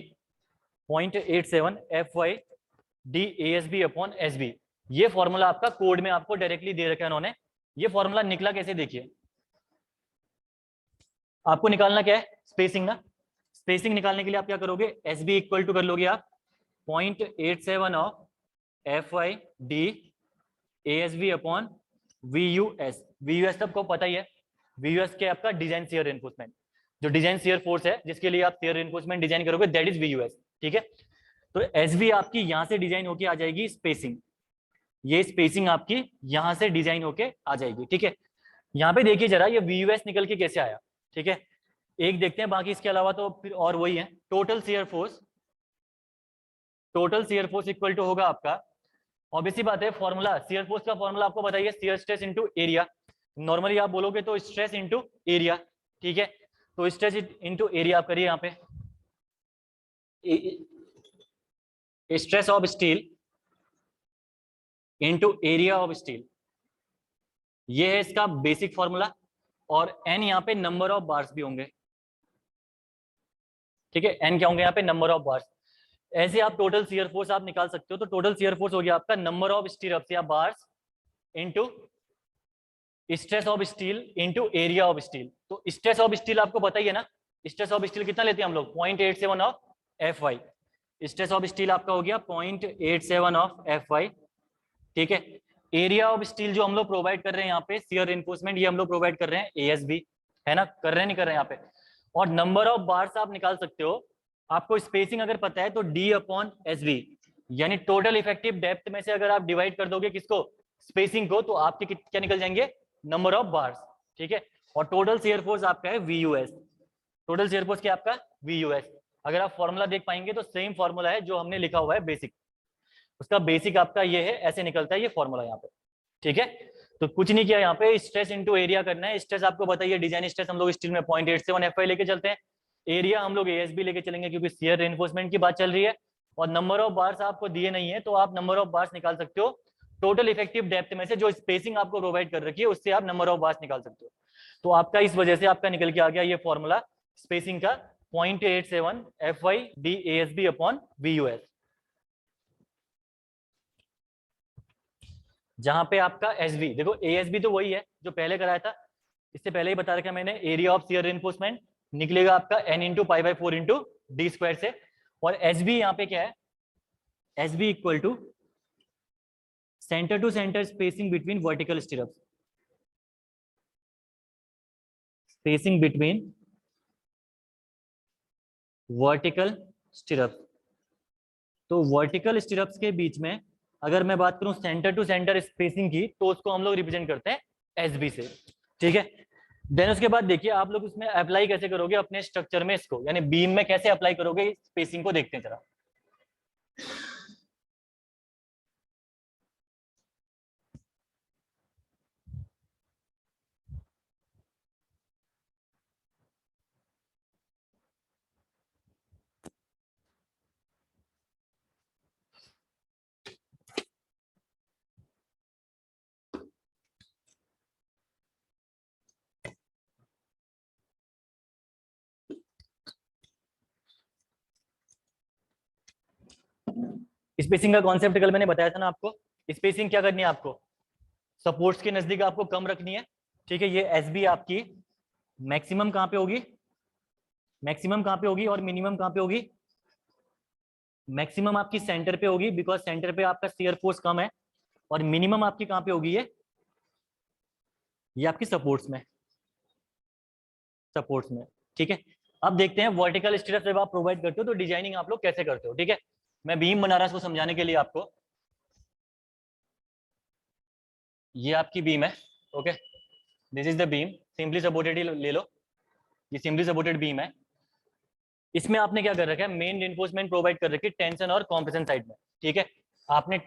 0.87 FYD ASB upon SB। ये फॉर्मूला आपका कोड में आपको डायरेक्टली दे रखा है उन्होंने। ये फॉर्मूला निकला कैसे देखिए, आपको निकालना क्या है, स्पेसिंग ना। स्पेसिंग निकालने के लिए आप क्या करोगे, SB इक्वल टू कर लोगे आप 0.87 of FYD ASB upon VUS। VUS सबको पता ही है, VUS के आपका डिजाइन शियर रेनफोर्समेंट, जो डिजाइन शियर फोर्स है जिसके लिए आप शियर रेनफोर्समेंट डिजाइन करोगे, दैट इज VUS। ठीक है, तो SB आपकी यहां से डिजाइन होके आ जाएगी स्पेसिंग, ये स्पेसिंग आपकी यहां से डिजाइन होके आ जाएगी। ठीक है, यहाँ पे देखिए जरा ये VUS निकल के कैसे आया। ठीक है, एक देखते हैं, बाकी इसके अलावा तो फिर और वही है। Total shear force, total shear force equal to होगा आपका, ऑब्वियसली बात है, फॉर्मूला शियर फोर्स का फॉर्मूला आपको बताइए, shear stress into area. Normally आप बोलोगे तो स्ट्रेस इनटू एरिया। ठीक है, तो स्ट्रेस इनटू एरिया आप करिए यहाँ पे, stress of steel into area of steel, ये है इसका बेसिक फॉर्मूला। और n यहाँ पे नंबर ऑफ बार्स भी होंगे। ठीक है, n क्या होंगे यहाँ पे, नंबर ऑफ बार्स। ऐसे आप टोटल शियर फोर्स आप निकाल सकते हो, तो टोटल शियर फोर्स हो गया आपका नंबर ऑफ स्टीरअप्स या bars into stress of steel into area of steel. तो स्ट्रेस ऑफ स्टील आपको पता ही है ना, स्ट्रेस ऑफ स्टील कितना लेते हैं हम लोग, 0.87 of FY। Stress of steel आपका हो गया 0.87 ऑफ FY। ठीक है, एरिया ऑफ स्टील जो हम लोग प्रोवाइड कर रहे हैं यहाँ पे शियर रेनफोर्समेंट, ये हम लोग प्रोवाइड कर रहे हैं ASB, है ना, कर रहे हैं नहीं कर रहे हैं यहाँ पे। और नंबर ऑफ बार्स आप निकाल सकते हो, आपको स्पेसिंग अगर पता है तो D अपॉन SB, यानी टोटल इफेक्टिव डेप्थ में से अगर आप डिवाइड कर दोगे किसको, स्पेसिंग को, तो आपके क्या निकल जाएंगे, नंबर ऑफ बार्स। ठीक है, और टोटल शियर फोर्स आपका है VUS। टोटल शियर फोर्स क्या आपका, VUS। अगर आप फॉर्मूला देख पाएंगे तो सेम फॉर्मूला है जो हमने लिखा हुआ है बेसिक, उसका बेसिक आपका ये है, ऐसे निकलता है ये फॉर्मूला यहाँ पे। ठीक है, तो कुछ नहीं किया यहाँ पे, स्ट्रेस इनटू एरिया करना है। स्ट्रेस आपको बताइए, डिजाइन स्ट्रेस हम लोग स्टील में 0.87 FY लेके चलते हैं, एरिया हम लोग ASB लेके चलेंगे क्योंकि शियर रेनफोर्समेंट की बात चल रही है। और नंबर ऑफ बार्स आपको दिए नहीं है, तो आप नंबर ऑफ बार्स निकाल सकते हो टोटल इफेक्टिव डेप्थ में से, जो स्पेसिंग आपको प्रोवाइड कर रखी है उससे आप नंबर ऑफ बार्स निकाल सकते हो। तो आपका इस वजह से आपका निकल के आ गया ये फॉर्मूला स्पेसिंग का 0.87 FYD ASB अपॉन VUS, जहां पे आपका SB, देखो ASB तो वही है जो पहले कराया था, इससे पहले ही बता रखा मैंने, एरिया ऑफ शियर रेनफोर्समेंट निकलेगा आपका N into pi by 4 into D square से। और SB यहाँ पे क्या है, SB equal to centre to centre spacing between vertical stirrups, spacing between vertical stirrups. तो वर्टिकल स्टिरअप्स के बीच में अगर मैं बात करूं सेंटर टू सेंटर स्पेसिंग की, तो उसको हम लोग रिप्रेजेंट करते हैं SB से। ठीक है, देन उसके बाद देखिए आप लोग इसमें अप्लाई कैसे करोगे अपने स्ट्रक्चर में इसको, यानी बीम में कैसे अप्लाई करोगे स्पेसिंग को, देखते हैं जरा। स्पेसिंग का कॉन्सेप्ट कल मैंने बताया था ना आपको। स्पेसिंग क्या करनी है आपको, सपोर्ट्स के नजदीक आपको कम रखनी है। ठीक है, ये SB आपकी मैक्सिमम कहाँ पे होगी, मैक्सिमम कहाँ पे होगी और मिनिमम कहाँ पे होगी, मैक्सिमम आपकी सेंटर पे होगी बिकॉज सेंटर पे आपका शियर फोर्स कम है, और मिनिमम आपकी कहाँ पे होगी, ये आपकी सपोर्ट्स में, सपोर्ट्स में। ठीक है, अब देखते हैं वर्टिकल स्टिरअप जब आप प्रोवाइड करते हो तो डिजाइनिंग आप लोग कैसे करते हो। ठीक है, मैं बीम बना रहा हूं इसको समझाने के लिए आपको। ये आपकी बीम है, okay, this is the beam, simply supported ले लो, ये सिंपली सपोर्टेड बीम है। इसमें आपने क्या कर रखा है, मेन रेनफोर्समेंट प्रोवाइड कर रखी है टेंशन और कॉम्प्रेशन साइड में। ठीक है, आपने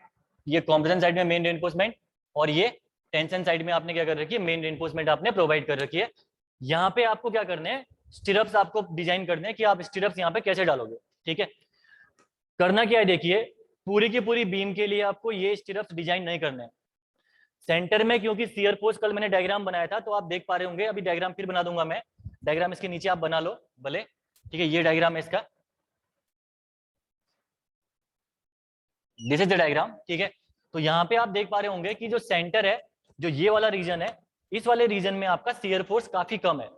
ये कॉम्प्रेशन साइड में मेन रेनफोर्समेंट, और ये टेंशन साइड में आपने क्या कर रखी है, मेन रेनफोर्समेंट आपने प्रोवाइड कर रखी है। यहाँ पे आपको क्या करने हैं, स्टिरअप्स आपको डिजाइन करने हैं कि आप स्टिरअप्स यहाँ पे कैसे डालोगे। ठीक है, करना क्या है देखिए, पूरी की पूरी बीम के लिए आपको ये स्टिरअप्स डिजाइन नहीं करने हैं। सेंटर में क्योंकि शियर फोर्स, कल मैंने डायग्राम बनाया था तो आप देख पा रहे होंगे, अभी डायग्राम फिर बना दूंगा मैं। डायग्राम इसके नीचे आप बना लो भले, ठीक है, ये डायग्राम है इसका, दिस इज द डायग्राम, ठीक है। तो यहाँ पे आप देख पा रहे होंगे कि जो सेंटर है, जो ये वाला रीजन है, इस वाले रीजन में आपका शियर फोर्स काफी कम है,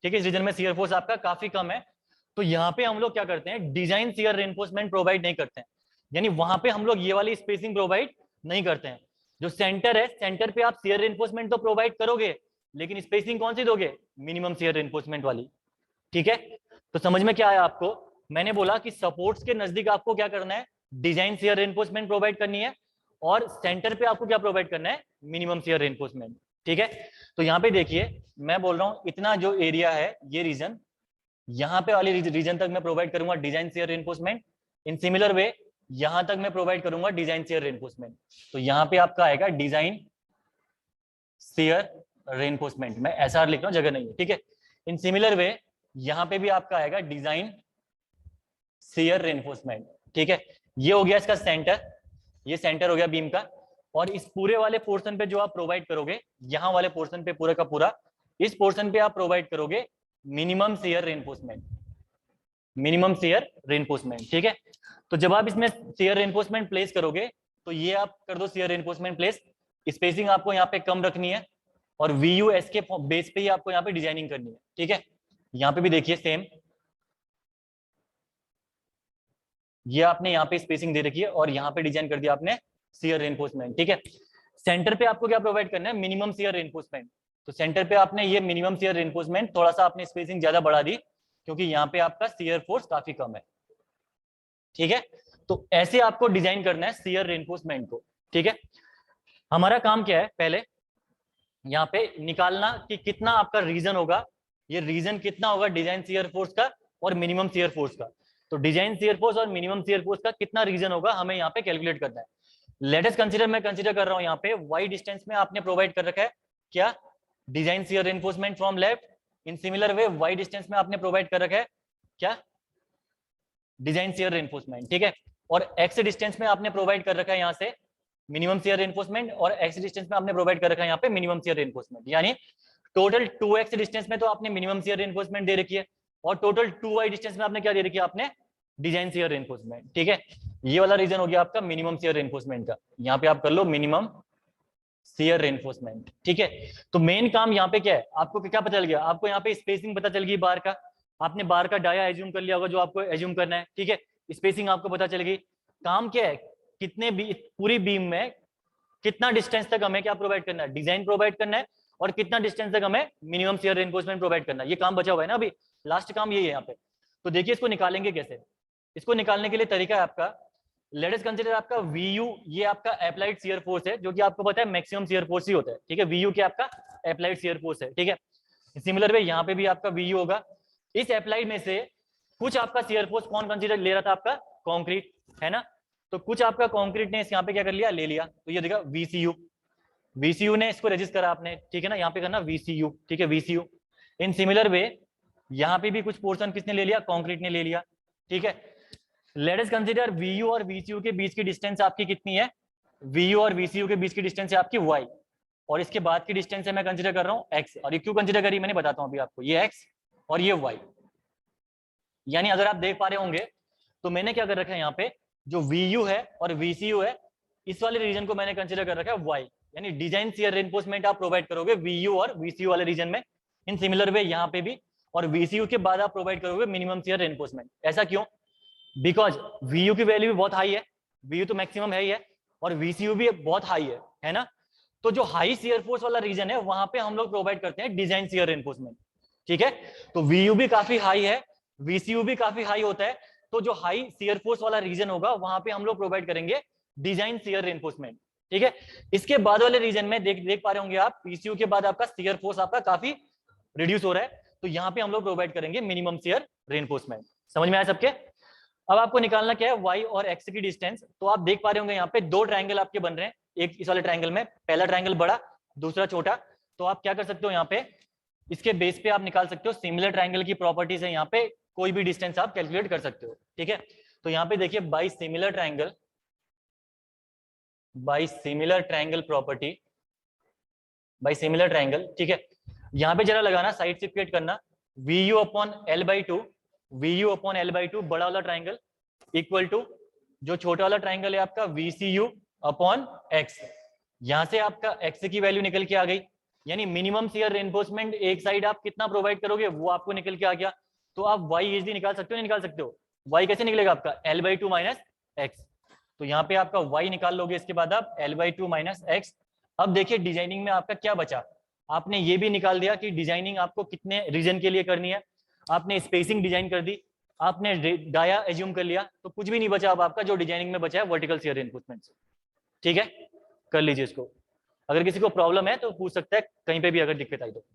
ठीक है, इस रीजन में शियर फोर्स आपका काफी कम है। तो यहाँ पे हम लोग क्या करते हैं, डिजाइन शियर रेनफोर्समेंट प्रोवाइड नहीं करते हैं, यानी वहां पे हम लोग ये वाली स्पेसिंग प्रोवाइड नहीं करते हैं। जो सेंटर है, सेंटर पे आप शियर रेनफोर्समेंट तो प्रोवाइड करोगे, लेकिन स्पेसिंग कौन सी दोगे, मिनिमम शियर रेनफोर्समेंट वाली, ठीक है। तो समझ में क्या आया आपको, मैंने बोला कि सपोर्ट्स के नजदीक आपको क्या करना है, डिजाइन शियर रेनफोर्समेंट प्रोवाइड करनी है, और सेंटर पे आपको क्या प्रोवाइड करना है, मिनिमम शियर रेनफोर्समेंट, ठीक है। तो यहाँ पे देखिए, मैं बोल रहा हूँ इतना जो एरिया है, ये रीजन, यहाँ पे वाली रीजन तक मैं प्रोवाइड करूंगा डिजाइन शियर रेनफोर्समेंट। इन सिमिलर वे यहां तक मैं प्रोवाइड करूंगा डिजाइन शियर रेनफोर्समेंट। तो यहाँ पे आपका आएगा डिजाइन शियर रेनफोर्समेंट, मैं ऐसा लिख रहा हूँ, जगह नहीं है, ठीक है। इन सिमिलर वे यहाँ पे भी आपका आएगा डिजाइन शियर रेनफोर्समेंट, ठीक है। ये हो गया इसका सेंटर, ये सेंटर हो गया बीम का, और इस पूरे वाले पोर्शन पे जो आप प्रोवाइड करोगे, यहाँ वाले पोर्शन पे पूरा का पूरा, इस पोर्शन पे आप प्रोवाइड करोगे minimum shear reinforcement, minimum shear reinforcement, ठीक है। तो जब आप इसमें शियर रेनफोर्समेंट प्लेस करोगे, तो ये आप कर दो शियर रेनफोर्समेंट प्लेस, स्पेसिंग आपको यहाँ पे कम रखनी है, और VUS के बेस पे ही आपको यहाँ पे डिजाइनिंग करनी है, ठीक है। यहाँ पे भी देखिए सेम, ये आपने यहाँ पे स्पेसिंग दे रखी है, और यहाँ पे डिजाइन कर दिया आपने शियर रेनफोर्समेंट, ठीक है। सेंटर पे आपको क्या प्रोवाइड करना है, मिनिमम शियर रेनफोर्समेंट। तो सेंटर पे आपने ये मिनिमम शियर रेनफोर्समेंट, थोड़ा सा आपने स्पेसिंग ज्यादा बढ़ा दी, क्योंकि यहाँ पे आपका शियर फोर्स काफी कम है, ठीक है। तो ऐसे आपको डिजाइन करना है शियर रेनफोर्समेंट को, ठीक है। हमारा काम क्या है, पहले यहाँ पे निकालना कि कितना आपका रीजन होगा, ये रीजन कितना होगा डिजाइन शियर फोर्स का और मिनिमम शियर फोर्स का। तो डिजाइन शियर फोर्स और मिनिमम शियर फोर्स का कितना रीजन होगा, हमें यहाँ पे कैलकुलेट करना है। लेट अस कंसीडर, मैं कंसीडर कर रहा हूँ यहाँ पे वाई डिस्टेंस में आपने प्रोवाइड कर रखा है क्या, design shear reinforcement from left. In similar way Y distance में आपने प्रोवाइड कर रखा है क्या, डिजाइन शियर रेनफोर्समेंट, ठीक है। और एक्स डिस्टेंस में आपने प्रोवाइड कर रखा है यहाँ से मिनिमम शियर रेनफोर्समेंट, और एक्स डिस्टेंस में आपने प्रोवाइड कर रखा है यहाँ पे मिनिमम शियर रेनफोर्समेंट, यानी टोटल 2x डिस्टेंस में तो आपने मिनिमम शियर रेनफोर्समेंट दे रखी है, और टोटल 2y डिस्टेंस में आपने क्या दे रखी है, आपने डिजाइन शियर रेनफोर्समेंट, ठीक है। ये वाला रीजन हो गया आपका मिनिमम शियर रेनफोर्समेंट का, यहाँ पे आप कर लो मिनिमम शियर रेनफोर्समेंट, ठीक है। तो मेन काम यहाँ पे क्या है, आपको क्या पता चल गया, आपको यहाँ पे स्पेसिंग पता चल गई बार का, आपने बार का डाया एज्यूम कर लिया होगा जो आपको एज्यूम करना है, ठीक है। स्पेसिंग आपको पता चल गई। काम क्या है, कितने पूरी बीम में कितना डिस्टेंस तक हमें क्या प्रोवाइड करना है, डिजाइन प्रोवाइड करना है, और कितना डिस्टेंस तक हमें मिनिमम शियर रेनफोर्समेंट प्रोवाइड करना है। ये काम बचा हुआ है ना अभी, लास्ट काम यही है यहाँ पे। तो देखिए इसको निकालेंगे कैसे, इसको निकालने के लिए तरीका है आपका, लेट अस कंसीडर आपका VU, ये आपका अप्लाइड शियर फोर्स है, जो कि आपको पता है मैक्सिमम शियर फोर्स ही होता है, ठीक है। VU क्या आपका अप्लाइड शियर फोर्स है, ठीक है। सिमिलर वे यहाँ पे भी आपका VU होगा। इस अप्लाइड में से कुछ आपका शियर फोर्स कौन कंसीडर ले रहा था, आपका कॉन्क्रीट है ना, तो कुछ आपका कॉन्क्रीट ने यहाँ पे क्या कर लिया, ले लिया, तो ये देखा VCU, VCU ने इसको रजिस्ट करा आपने, ठीक है ना, यहाँ पे करना VCU, ठीक है, VCU। इन सिमिलर वे यहाँ पे भी कुछ पोर्शन किसने ले लिया, कॉन्क्रीट ने ले लिया, ठीक है। लेट अस कंसीडर VU और VCU के बीच की डिस्टेंस आपकी कितनी है, VU और VCU के बीच की डिस्टेंस है आपकी y, और इसके बाद की डिस्टेंस है मैं कंसीडर कर रहा हूँ x, और ये क्यों कंसीडर करी मैंने बताता हूँ अभी आपको, ये x और ये y। यानी अगर आप देख पा रहे होंगे तो मैंने क्या कर रखा है यहाँ पे, जो VU है और VCU है, इस वाले रीजन को मैंने कंसीडर कर रखा है y, यानी डिजाइन शियर रेनफोर्समेंट आप प्रोवाइड करोगे VU और VCU वाले रीजन में। इन सिमिलर वे यहाँ पे भी, और VCU के बाद आप प्रोवाइड करोगे मिनिमम शियर रेनफोर्समेंट। ऐसा क्यों, बिकॉज VU की वैल्यू भी बहुत हाई है, VU तो मैक्सिमम है ही है, और VCU भी बहुत हाई है ना। तो जो हाई शियर फोर्स वाला रीजन है वहां पे हम लोग प्रोवाइड करते हैं डिजाइन शियर रेनफोर्समेंट, ठीक है। तो VU भी काफी हाई है, VCU भी काफी हाई होता है, तो जो हाई शियर फोर्स वाला रीजन होगा वहां पे हम लोग प्रोवाइड करेंगे डिजाइन शियर रेनफोर्समेंट, ठीक है। इसके बाद वाले रीजन में देख पा रहे होंगे आप, PCU के बाद आपका शियर फोर्स आपका काफी रिड्यूस हो रहा है, तो यहाँ पे हम लोग प्रोवाइड करेंगे मिनिमम शियर रेनफोर्समेंट। समझ में आया सबके। अब आपको निकालना क्या है, y और x की डिस्टेंस। तो आप देख पा रहे होंगे यहाँ पे दो ट्रायंगल आपके बन रहे हैं, एक इस वाले ट्रायंगल में पहला ट्रायंगल बड़ा, दूसरा छोटा। तो आप क्या कर सकते हो, यहाँ पे इसके बेस पे आप निकाल सकते हो, सिमिलर ट्रायंगल की प्रॉपर्टीज है, यहाँ पे कोई भी डिस्टेंस आप कैलकुलेट कर सकते हो, ठीक है। तो यहाँ पे देखिए by similar triangle property, by similar triangle, ठीक है। यहाँ पे जरा लगाना, साइड से क्रिएट करना, V U upon L by two, V U upon L by two बड़ा वाला ट्राइंगल इक्वल टू जो छोटा वाला ट्राइंगल है आपका V C U upon X. यहां से आपका एक्स की वैल्यू निकल के आ गई, यानी मिनिमम शियर रेनफोर्समेंट एक साइड आप कितना प्रोवाइड करोगे वो आपको निकल के आ गया। तो आप वाई इजिली निकाल सकते हो, नहीं निकाल सकते हो? वाई कैसे निकलेगा आपका? L by to minus x. तो यहाँ पे आपका वाई निकाल लोगे, इसके बाद आप L by to minus x. अब देखिए डिजाइनिंग में आपका क्या बचा, आपने ये भी निकाल दिया कि डिजाइनिंग आपको कितने रीजन के लिए करनी है, आपने स्पेसिंग डिजाइन कर दी, आपने डाया एज्यूम कर लिया, तो कुछ भी नहीं बचा अब आपका, जो डिजाइनिंग में बचा है वर्टिकल शियर रेनफोर्समेंट से। ठीक है, कर लीजिए इसको। अगर किसी को प्रॉब्लम है तो पूछ सकता है कहीं पे भी अगर दिक्कत आई तो।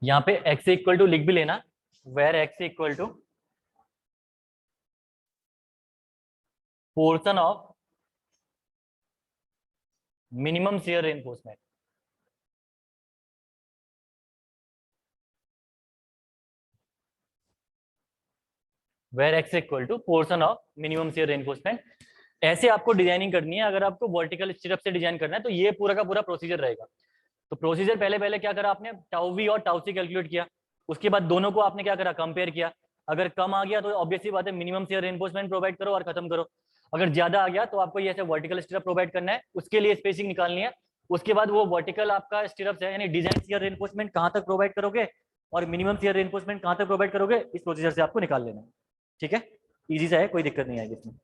यहाँ पे x इक्वल टू लिख भी लेना, where x equal to portion of minimum shear reinforcement. Where x equal to portion of minimum shear reinforcement. ऐसे आपको डिजाइनिंग करनी है। अगर आपको वर्टिकल स्ट्रिप से डिजाइन करना है तो ये पूरा का पूरा प्रोसीजर रहेगा। तो प्रोसीजर पहले पहले क्या करा आपने, टाउ वी और टाउ सी कैलकुलेट किया, उसके बाद दोनों को आपने क्या करा, कंपेयर किया। अगर कम आ गया तो ऑब्वियसली बात है मिनिमम शियर रेनफोर्समेंट प्रोवाइड करो और खत्म करो। अगर ज्यादा आ गया तो आपको ये ऐसे वर्टिकल स्ट्रिप प्रोवाइड करना है, उसके लिए स्पेसिंग निकालनी है। उसके बाद वो वर्टिकल आपका स्ट्रिप्स है, यानी डिजाइन शियर रेनफोर्समेंट कहाँ तक प्रोवाइड करोगे और मिनिमम शियर रेनफोर्समेंट कहाँ तक प्रोवाइड करोगे, इस प्रोसीजर से आपको निकाल लेना है। ठीक है, इजी सा है, कोई दिक्कत नहीं आएगी इसमें।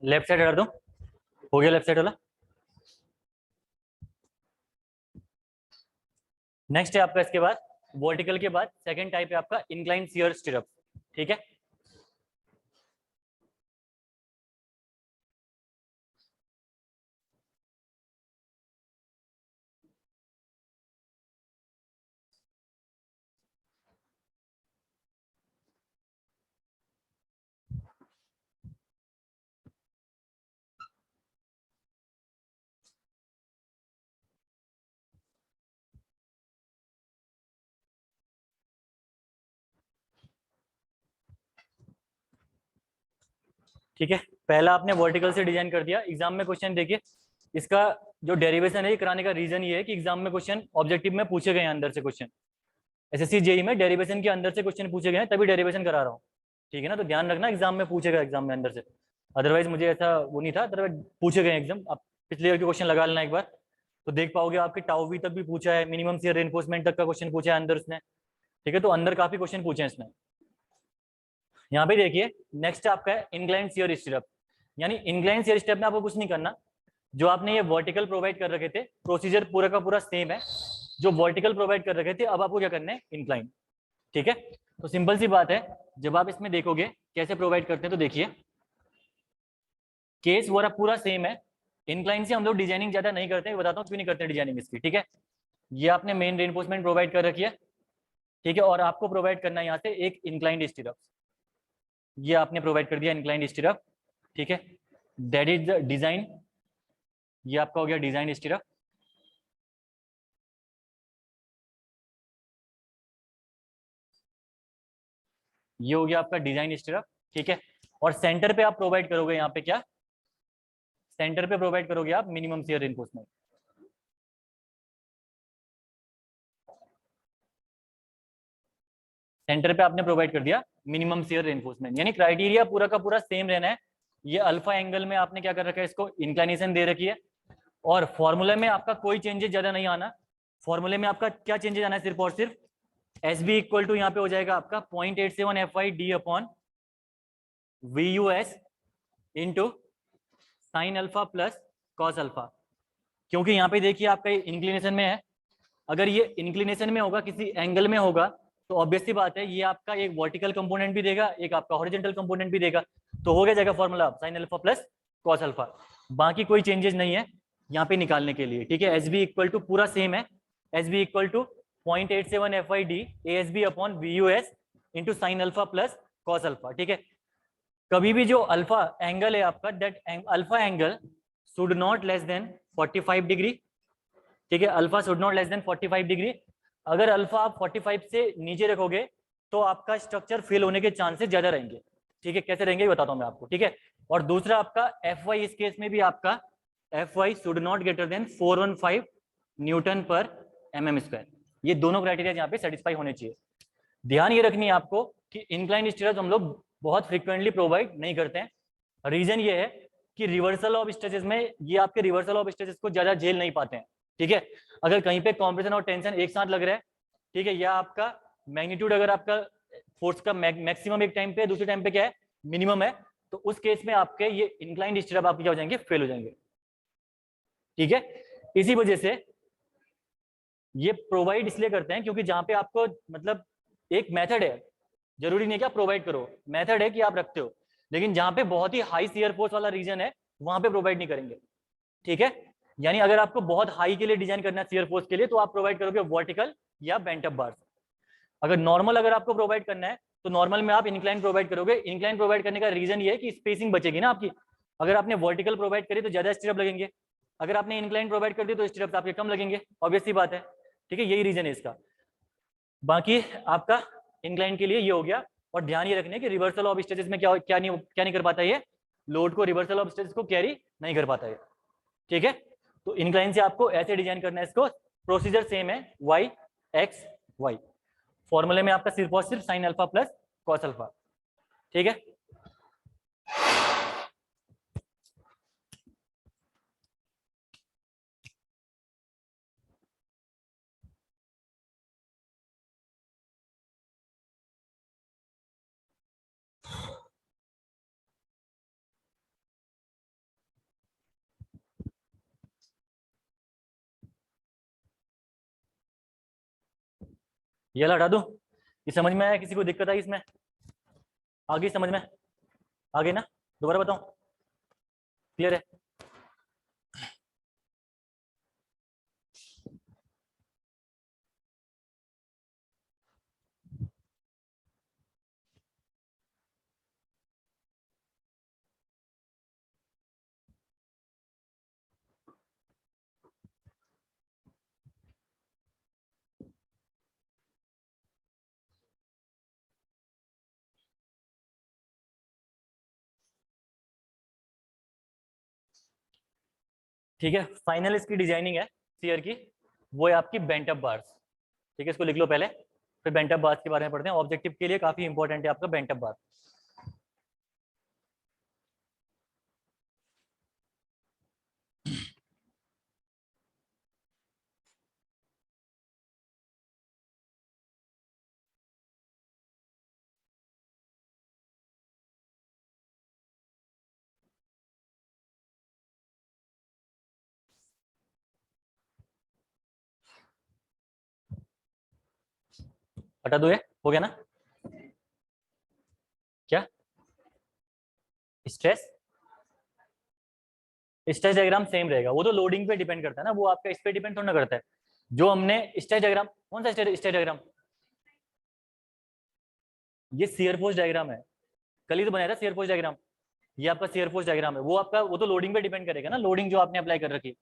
लेफ्ट साइड कर दो, हो गया लेफ्ट साइड वाला। नेक्स्ट है आपका इसके बाद वर्टिकल के बाद सेकंड टाइप है आपका इंक्लाइन शियर स्टिरअप। ठीक है, ठीक है। पहला आपने वर्टिकल से डिजाइन कर दिया। एग्जाम में क्वेश्चन देखिए, इसका जो डेरिवेशन है ये कराने का रीजन ये है कि एग्जाम में क्वेश्चन ऑब्जेक्टिव में पूछे गए हैं अंदर से क्वेश्चन। एसएससी जेई में डेरिवेशन के अंदर से क्वेश्चन पूछे गए हैं, तभी डेरिवेशन करा रहा हूँ। ठीक है ना, तो ध्यान रखना एग्जाम में पूछेगा, एग्जाम में अंदर से। अदरवाइज मुझे ऐसा वो नहीं था, अदरवाइज पूछे गए एग्जाम। आप पिछले ईयर के क्वेश्चन लगा लेना एक बार, तो देख पाओगे आपके टाउ वी तक भी पूछा है, मिनिमम शियर रेनफोर्समेंट तक का क्वेश्चन पूछा है अंदर उसने। ठीक है, तो अंदर काफी क्वेश्चन पूछे हैं इसने। यहाँ पे देखिए नेक्स्ट आपका है इंक्लाइन शियर स्टिरअप। यानी इंक्लाइन शियर स्टिरअप में आपको कुछ नहीं करना, जो आपने ये वर्टिकल प्रोवाइड कर रखे थे प्रोसीजर पूरा का पूरा सेम है। जो वर्टिकल प्रोवाइड कर रखे थे अब आपको क्या करना है, इंक्लाइन। ठीक है, तो सिंपल सी बात है, जब आप इसमें देखोगे कैसे प्रोवाइड करते हैं तो देखिए केस वो पूरा सेम है। इंक्लाइन से हम लोग डिजाइनिंग ज्यादा नहीं करते हैं, बताता हूँ क्यों नहीं करते डिजाइनिंग इसकी। ठीक है, ये आपने मेन रेनफोर्समेंट प्रोवाइड कर रखी है। ठीक है, और आपको प्रोवाइड करना है यहाँ से एक इंक्लाइंड स्टिरअप, ये आपने प्रोवाइड कर दिया इंक्लाइंड स्टिरअप। ठीक है, दैट इज द डिजाइन, ये आपका हो गया डिजाइन स्टिरअप। ये हो गया आपका डिजाइन स्टिरअप। ठीक है, और सेंटर पे आप प्रोवाइड करोगे यहाँ पे क्या, सेंटर पे प्रोवाइड करोगे आप मिनिमम शियर रेनफोर्समेंट। सेंटर पे आपने प्रोवाइड कर दिया मिनिमम शियर रेनफोर्समेंट, यानी क्राइटेरिया पूरा का पूरा सेम रहना है। ये अल्फा एंगल में आपने क्या कर रखा है, इसको इंक्लाइनेशन दे रखी है। और फॉर्मूले में आपका कोई चेंजेस ज्यादा नहीं आना। फॉर्मूले में आपका क्या चेंजेस आना है, सिर्फ और सिर्फ एस बी इक्वल टू यहाँ पे हो जाएगा आपका 0.87 F I D upon V U S into sine alpha plus cos alpha. क्योंकि यहाँ पे देखिए आपका ये इंक्लिनेशन में है, अगर ये इंक्लिनेशन में होगा किसी एंगल में होगा तो ऑब्वियस सी बात है ये आपका एक वर्टिकल कंपोनेंट भी देगा, एक आपका हॉरिजॉन्टल कंपोनेंट भी देगा। तो हो गया जाएगा formula sine alpha plus cos alpha, बाकी कोई चेंजेस नहीं है यहाँ पे निकालने के लिए। ठीक है, एस बी इक्वल टू पूरा सेम है, S B equal to 0.87 F I D A S B upon V U S into sine alpha plus cos alpha. ठीक है, कभी भी जो अल्फा एंगल है आपका, that alpha angle should not less than 45 degree. ठीक है, alpha should not less than 45 degree. अगर अल्फा आप 45 से नीचे रखोगे तो आपका स्ट्रक्चर फेल होने के चांसेस ज्यादा रहेंगे। ठीक है, कैसे रहेंगे ये बताता हूं मैं आपको। ठीक है, और दूसरा आपका एफ वाई, इस केस में भी आपका F why should not greater than 415 Newton पर एम एम स्क्वायर। ये दोनों क्राइटेरिया यहाँ पे सेटिस्फाई होने चाहिए। ध्यान ये रखनी है आपको कि इंक्लाइन स्टिरअप हम लोग बहुत फ्रिक्वेंटली प्रोवाइड नहीं करते हैं। रीजन ये है कि रिवर्सल ऑफ स्ट्रेचेस में ये आपके रिवर्सल ऑफ स्ट्रेचेस को ज्यादा झेल नहीं पाते हैं। ठीक है, अगर कहीं पे कॉम्प्रेशन और टेंशन एक साथ लग रहा है, ठीक है, या आपका मैग्नीट्यूड अगर आपका फोर्स का मैक्सिमम एक टाइम पे दूसरे टाइम पे क्या है, मिनिमम है, तो उस केस में आपके ये इंक्लाइंड स्टिरअप आपके क्या हो जाएंगे, फेल हो जाएंगे। ठीक है, इसी वजह से ये प्रोवाइड इसलिए करते हैं क्योंकि जहां पे आपको मतलब एक मेथड है, जरूरी नहीं है कि आप प्रोवाइड करो, मेथड है कि आप रखते हो, लेकिन जहां पे बहुत ही हाई शियर फोर्स वाला रीजन है वहां पे प्रोवाइड नहीं करेंगे। ठीक है, यानी अगर आपको बहुत हाई के लिए डिजाइन करना है शियर फोर्स के लिए तो आप प्रोवाइड करोगे वर्टिकल या बेंट अप बार्स। अगर नॉर्मल अगर आपको प्रोवाइड करना है तो नॉर्मल में आप इंक्लाइन प्रोवाइड करोगे। इंक्लाइन प्रोवाइड करने का रीजन ये है कि स्पेसिंग बचेगी ना आपकी। अगर आपने वर्टिकल प्रोवाइड करी तो ज्यादा स्टिरअप लगेंगे, अगर आपने इंक्लाइन प्रोवाइड कर दी तो स्टिरअप आपके कम लगेंगे, ऑब्वियस सी बात है। ठीक है, यही रीजन है इसका। बाकी आपका इंक्लाइन के लिए ये हो गया। और ध्यान ये रखने कि रिवर्सल ऑफ स्टेजेस में क्या नहीं कर पाता ये, लोड को रिवर्सल ऑफ स्टेजेस को कैरी नहीं कर पाता ये। ठीक है, तो इंक्लाइन से आपको ऐसे डिजाइन करना है इसको, प्रोसीजर सेम है, वाई एक्स वाई। फॉर्मूले में आपका सिर्फ और सिर्फ sign alpha plus cos alpha. ठीक है, ये हटा दूं, ये समझ में आया, किसी को दिक्कत आई इसमें, आगे समझ में आगे ना, दोबारा बताऊं, क्लियर है? ठीक है, फाइनल इसकी डिजाइनिंग है सीयर की, वो है आपकी बेंट अप बार्स। ठीक है, इसको लिख लो पहले, फिर बेंट अप बार्स के बारे में पढ़ते हैं। ऑब्जेक्टिव के लिए काफी इंपॉर्टेंट है आपका बेंट अप बार। हटा दो, ये हो गया ना? क्या स्ट्रेस, स्ट्रेस डायग्राम सेम रहेगा, वो तो लोडिंग पे डिपेंड करता है ना, वो आपका इस पे डिपेंड थोड़ा ना करता है। जो हमने स्ट्रेस डायग्राम, कौन सा स्ट्रेस डायग्राम? ये शियर फोर्स डायग्राम है, कल ही तो बनाया था शियर फोर्स डायग्राम। ये आपका शियर फोर्स डायग्राम है, वो आपका वो तो लोडिंग पे डिपेंड करेगा ना, लोडिंग जो आपने अप्लाई कर रखी है।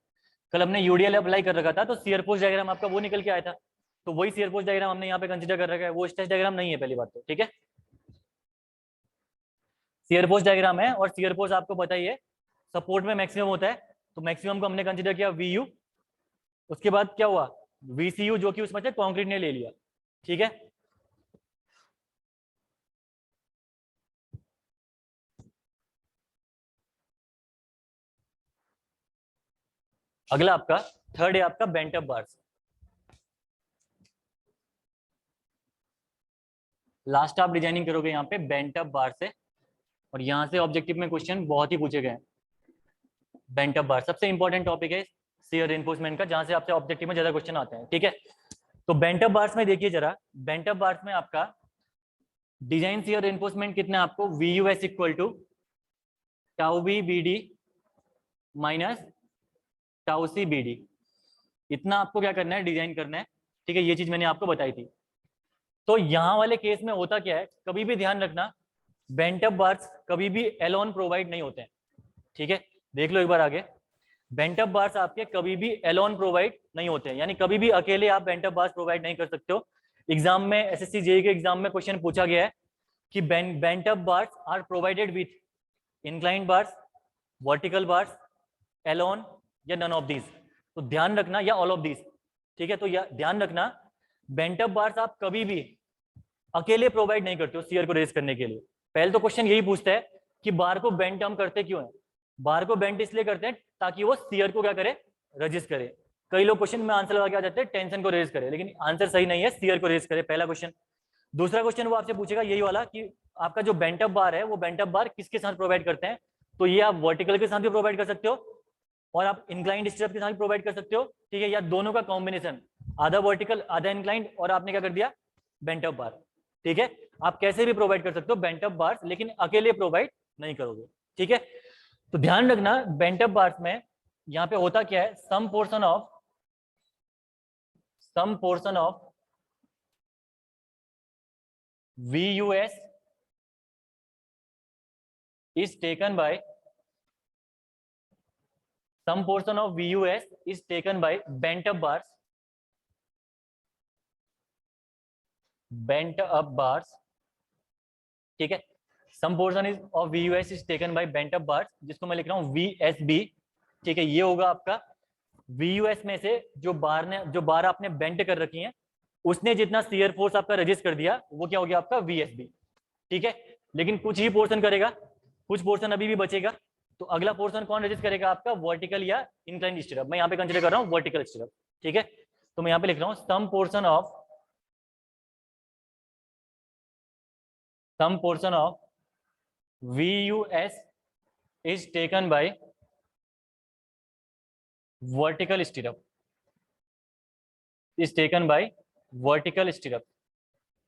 कल हमने यूडीएल अप्लाई कर रखा था, तो शियर फोर्स डायग्राम आपका वो निकल के आया था, तो वही शियर फोर्स डायग्राम हमने यहाँ पे कंसीडर कर रखा है, वो स्ट्रेस डायग्राम नहीं है, पहली बात तो, ठीक है। शियर फोर्स डायग्राम है, और शियर फोर्स आपको बताइए सपोर्ट में मैक्सिमम होता है, तो मैक्सिमम को हमने कंसीडर किया वी, उसके बाद क्या हुआ VCU, जो कि उसमें से कंक्रीट ने ले लिया, ठीक है। अगला आपका थर्ड है आपका बेंट अप बार्स। लास्ट आप डिजाइनिंग करोगे यहाँ पे बेंट अप बार से, और यहाँ से ऑब्जेक्टिव में क्वेश्चन बहुत ही पूछे गए। बेंट अप बार सबसे इंपॉर्टेंट टॉपिक है शियर रिइंफोर्समेंट का, जहां से आपसे ऑब्जेक्टिव में ज्यादा क्वेश्चन आते हैं, ठीक है। तो बेंट अप बार्स में देखिए जरा, बेंट अप बार्स में आपका डिजाइन शियर रिइंफोर्समेंट कितना, आपको VUS equal to tau B BD minus tau C BD, इतना आपको क्या करना है, डिजाइन करना है, ठीक है। ये चीज मैंने आपको बताई थी। तो यहाँ वाले केस में होता क्या है, कभी भी ध्यान रखना, बेंट अप बार्स कभी भी एलोन प्रोवाइड नहीं होते हैं, ठीक है। देख लो एक बार आगे, बेंट अप बार्स आपके कभी भी एलोन प्रोवाइड नहीं होते हैं, यानी कभी भी अकेले आप बेंट अप बार्स प्रोवाइड नहीं कर सकते हो। एग्जाम में SSC JEE के एग्जाम में क्वेश्चन पूछा गया है कि bent up bars are provided with inclined bars, vertical bars, alone, या नन ऑफ दीज। तो ध्यान रखना, या ऑल ऑफ दीज, ठीक है। तो ध्यान रखना, बेंट अप बार्स आप कभी भी अकेले प्रोवाइड नहीं करते हो शियर को रेज करने के लिए। पहले तो क्वेश्चन यही पूछता है कि बार को बेंट हम करते क्यों है। बार को बेंट इसलिए करते हैं ताकि वो शियर को क्या करे, रजिस्ट करे। कई लोग क्वेश्चन में आंसर लगा के आ जाते हैं टेंशन को रेज करे, लेकिन आंसर सही नहीं है, शियर को रेज करे, पहला क्वेश्चन। दूसरा क्वेश्चन वो आपसे पूछेगा यही वाला कि आपका जो बेंट अप बार है, वो बेंट अप बार किसके साथ प्रोवाइड करते हैं। तो ये आप वर्टिकल के साथ भी प्रोवाइड कर सकते हो, और आप इंक्लाइंड स्ट्रप के साथ प्रोवाइड कर सकते हो, ठीक है, या दोनों का कॉम्बिनेशन, आधा वर्टिकल आधा इंक्लाइंड, और आपने क्या कर दिया, बेंट अप बार, ठीक है। आप कैसे भी प्रोवाइड कर सकते हो बेंट अप बार्स, लेकिन अकेले प्रोवाइड नहीं करोगे, ठीक है। तो ध्यान रखना, बेंट अप बार्स में यहाँ पे होता क्या है, some portion of VUS is taken by some portion of VUS is taken by bent up bars, ठीक है। Some portion is of VUS is taken by bent up bars, जिसको मैं लिख रहा हूँ VSB, ठीक है। ये होगा आपका VUS में से जो बार आपने बेंट कर रखी है, उसने जितना शियर फोर्स आपका रजिस्ट कर दिया, वो क्या हो गया आपका VSB, ठीक है। लेकिन कुछ ही पोर्शन करेगा, कुछ पोर्शन अभी भी बचेगा, तो अगला पोर्शन कौन रजिस्ट करेगा आपका, वर्टिकल या इंक्लाइंड स्टिरअप। मैं यहाँ पे कंसीडर कर रहा हूँ वर्टिकल स्टिरअप, ठीक है। तो मैं यहाँ पे लिख रहा हूँ some portion of VUS is taken by vertical stirrup,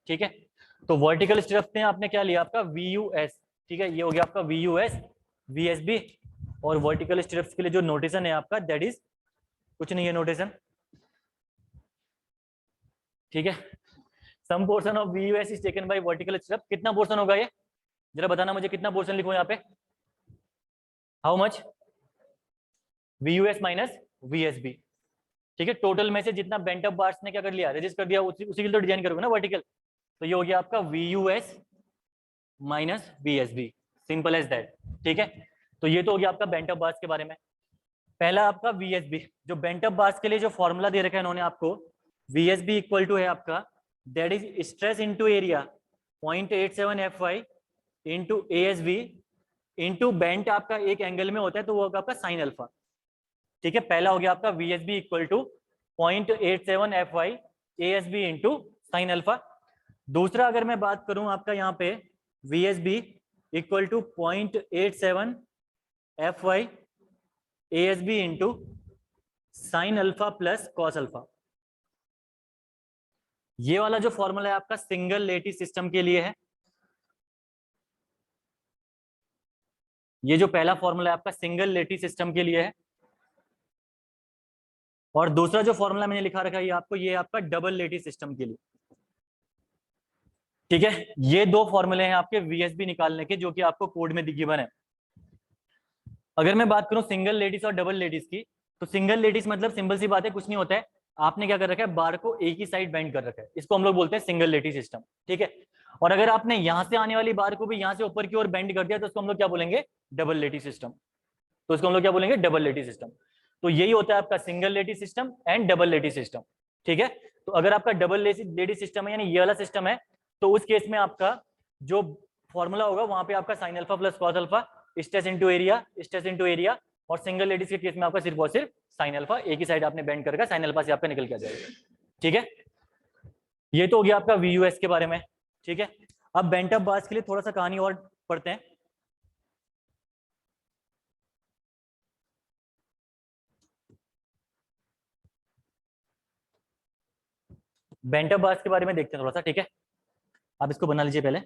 ठीक है। तो वर्टिकल स्टिरअप में आपने क्या लिया, आपका VUS, ठीक है। ये हो गया आपका VUS VSB, और वर्टिकल स्टिरअप्स के लिए जो नोटेशन है आपका, दैट इज कुछ नहीं है नोटेशन, ठीक है। Some portion of VUS is taken by vertical stirrup, कितना पोर्शन होगा ये, जरा बताना मुझे, कितना पोर्शन लिखो यहाँ पे, how much, VUS minus VSB, ठीक है। टोटल में से जितना बेंट अप बार्स ने क्या कर लिया, रजिस्ट कर दिया, उसी के लिए तो डिजाइन करोगे ना वर्टिकल। तो ये हो गया आपका VUS minus VSB, simple as that, ठीक है। तो ये तो हो गया आपका बेंट अप बार्स के बारे में। पहला आपका VSB, जो बेंट अप बार्स के लिए जो फॉर्मूला दे रखा है इन्होंने आपको, VSB इक्वल टू है आपका, that is stress into area 0.87 FY into ASB into bent आपका एक एंगल में होता है, तो वो होगा आपका साइन अल्फा, ठीक है। पहला हो गया आपका VSB equal to 0.87 FY ASB into sine alpha. दूसरा अगर मैं बात करूं आपका यहाँ पे, VSB equal to 0.87 FY ASB into sine alpha plus cos alpha, ये वाला जो फॉर्मूला है आपका सिंगल लेटिस सिस्टम के लिए है। ये जो पहला फॉर्मूला है आपका सिंगल लेटिस सिस्टम के लिए है, और दूसरा जो फॉर्मूला मैंने लिखा रखा है ये आपको, ये आपका डबल लेटिस सिस्टम के लिए। ठीक है, ये दो फॉर्मूले हैं आपके वीएसबी निकालने के, जो कि आपको कोड में गिवन है। अगर मैं बात करूं सिंगल लेटिस और डबल लेटिस की, तो सिंगल लेटिस मतलब सिंपल सी बात है, कुछ नहीं होता है, आपने क्या कर रखा है, बार को एक ही साइड बेंड कर रखा है, इसको हम लोग बोलते हैं सिंगल लेटिस सिस्टम। ठीक है, और अगर आपने यहां से आने वाली बार को भी यहां से ऊपर की ओर बेंड कर दिया, तो उसको हम लोग क्या बोलेंगे, डबल लेटिस सिस्टम। तो इसको हम लोग क्या बोलेंगे, डबल लेटिस सिस्टम। तो यही होता है आपका single lattice system and double lattice system. ठीक है, तो अगर आपका डबल लेटिस सिस्टम है, यानी ये वाला सिस्टम है, तो उस केस में आपका जो फॉर्मूला होगा वहां पे आपका sign alpha plus cos alpha, stress into area, stress into area, और सिंगल लेटिस के केस में आपका सिर्फ और सिर्फ साइन अल्फा, एक ही साइड आपने बेंड करके साइन अल्फा से आपका निकल के आ जाएगा। ठीक है, ये तो हो गया आपका वीयूएस के बारे में। ठीक है, अब बेंट अप बार्स के लिए थोड़ा सा कहानी और पढ़ते हैं। बेंट अप बार्स के बारे में देखते हैं थोड़ा सा। ठीक है, आप इसको बना लीजिए पहले।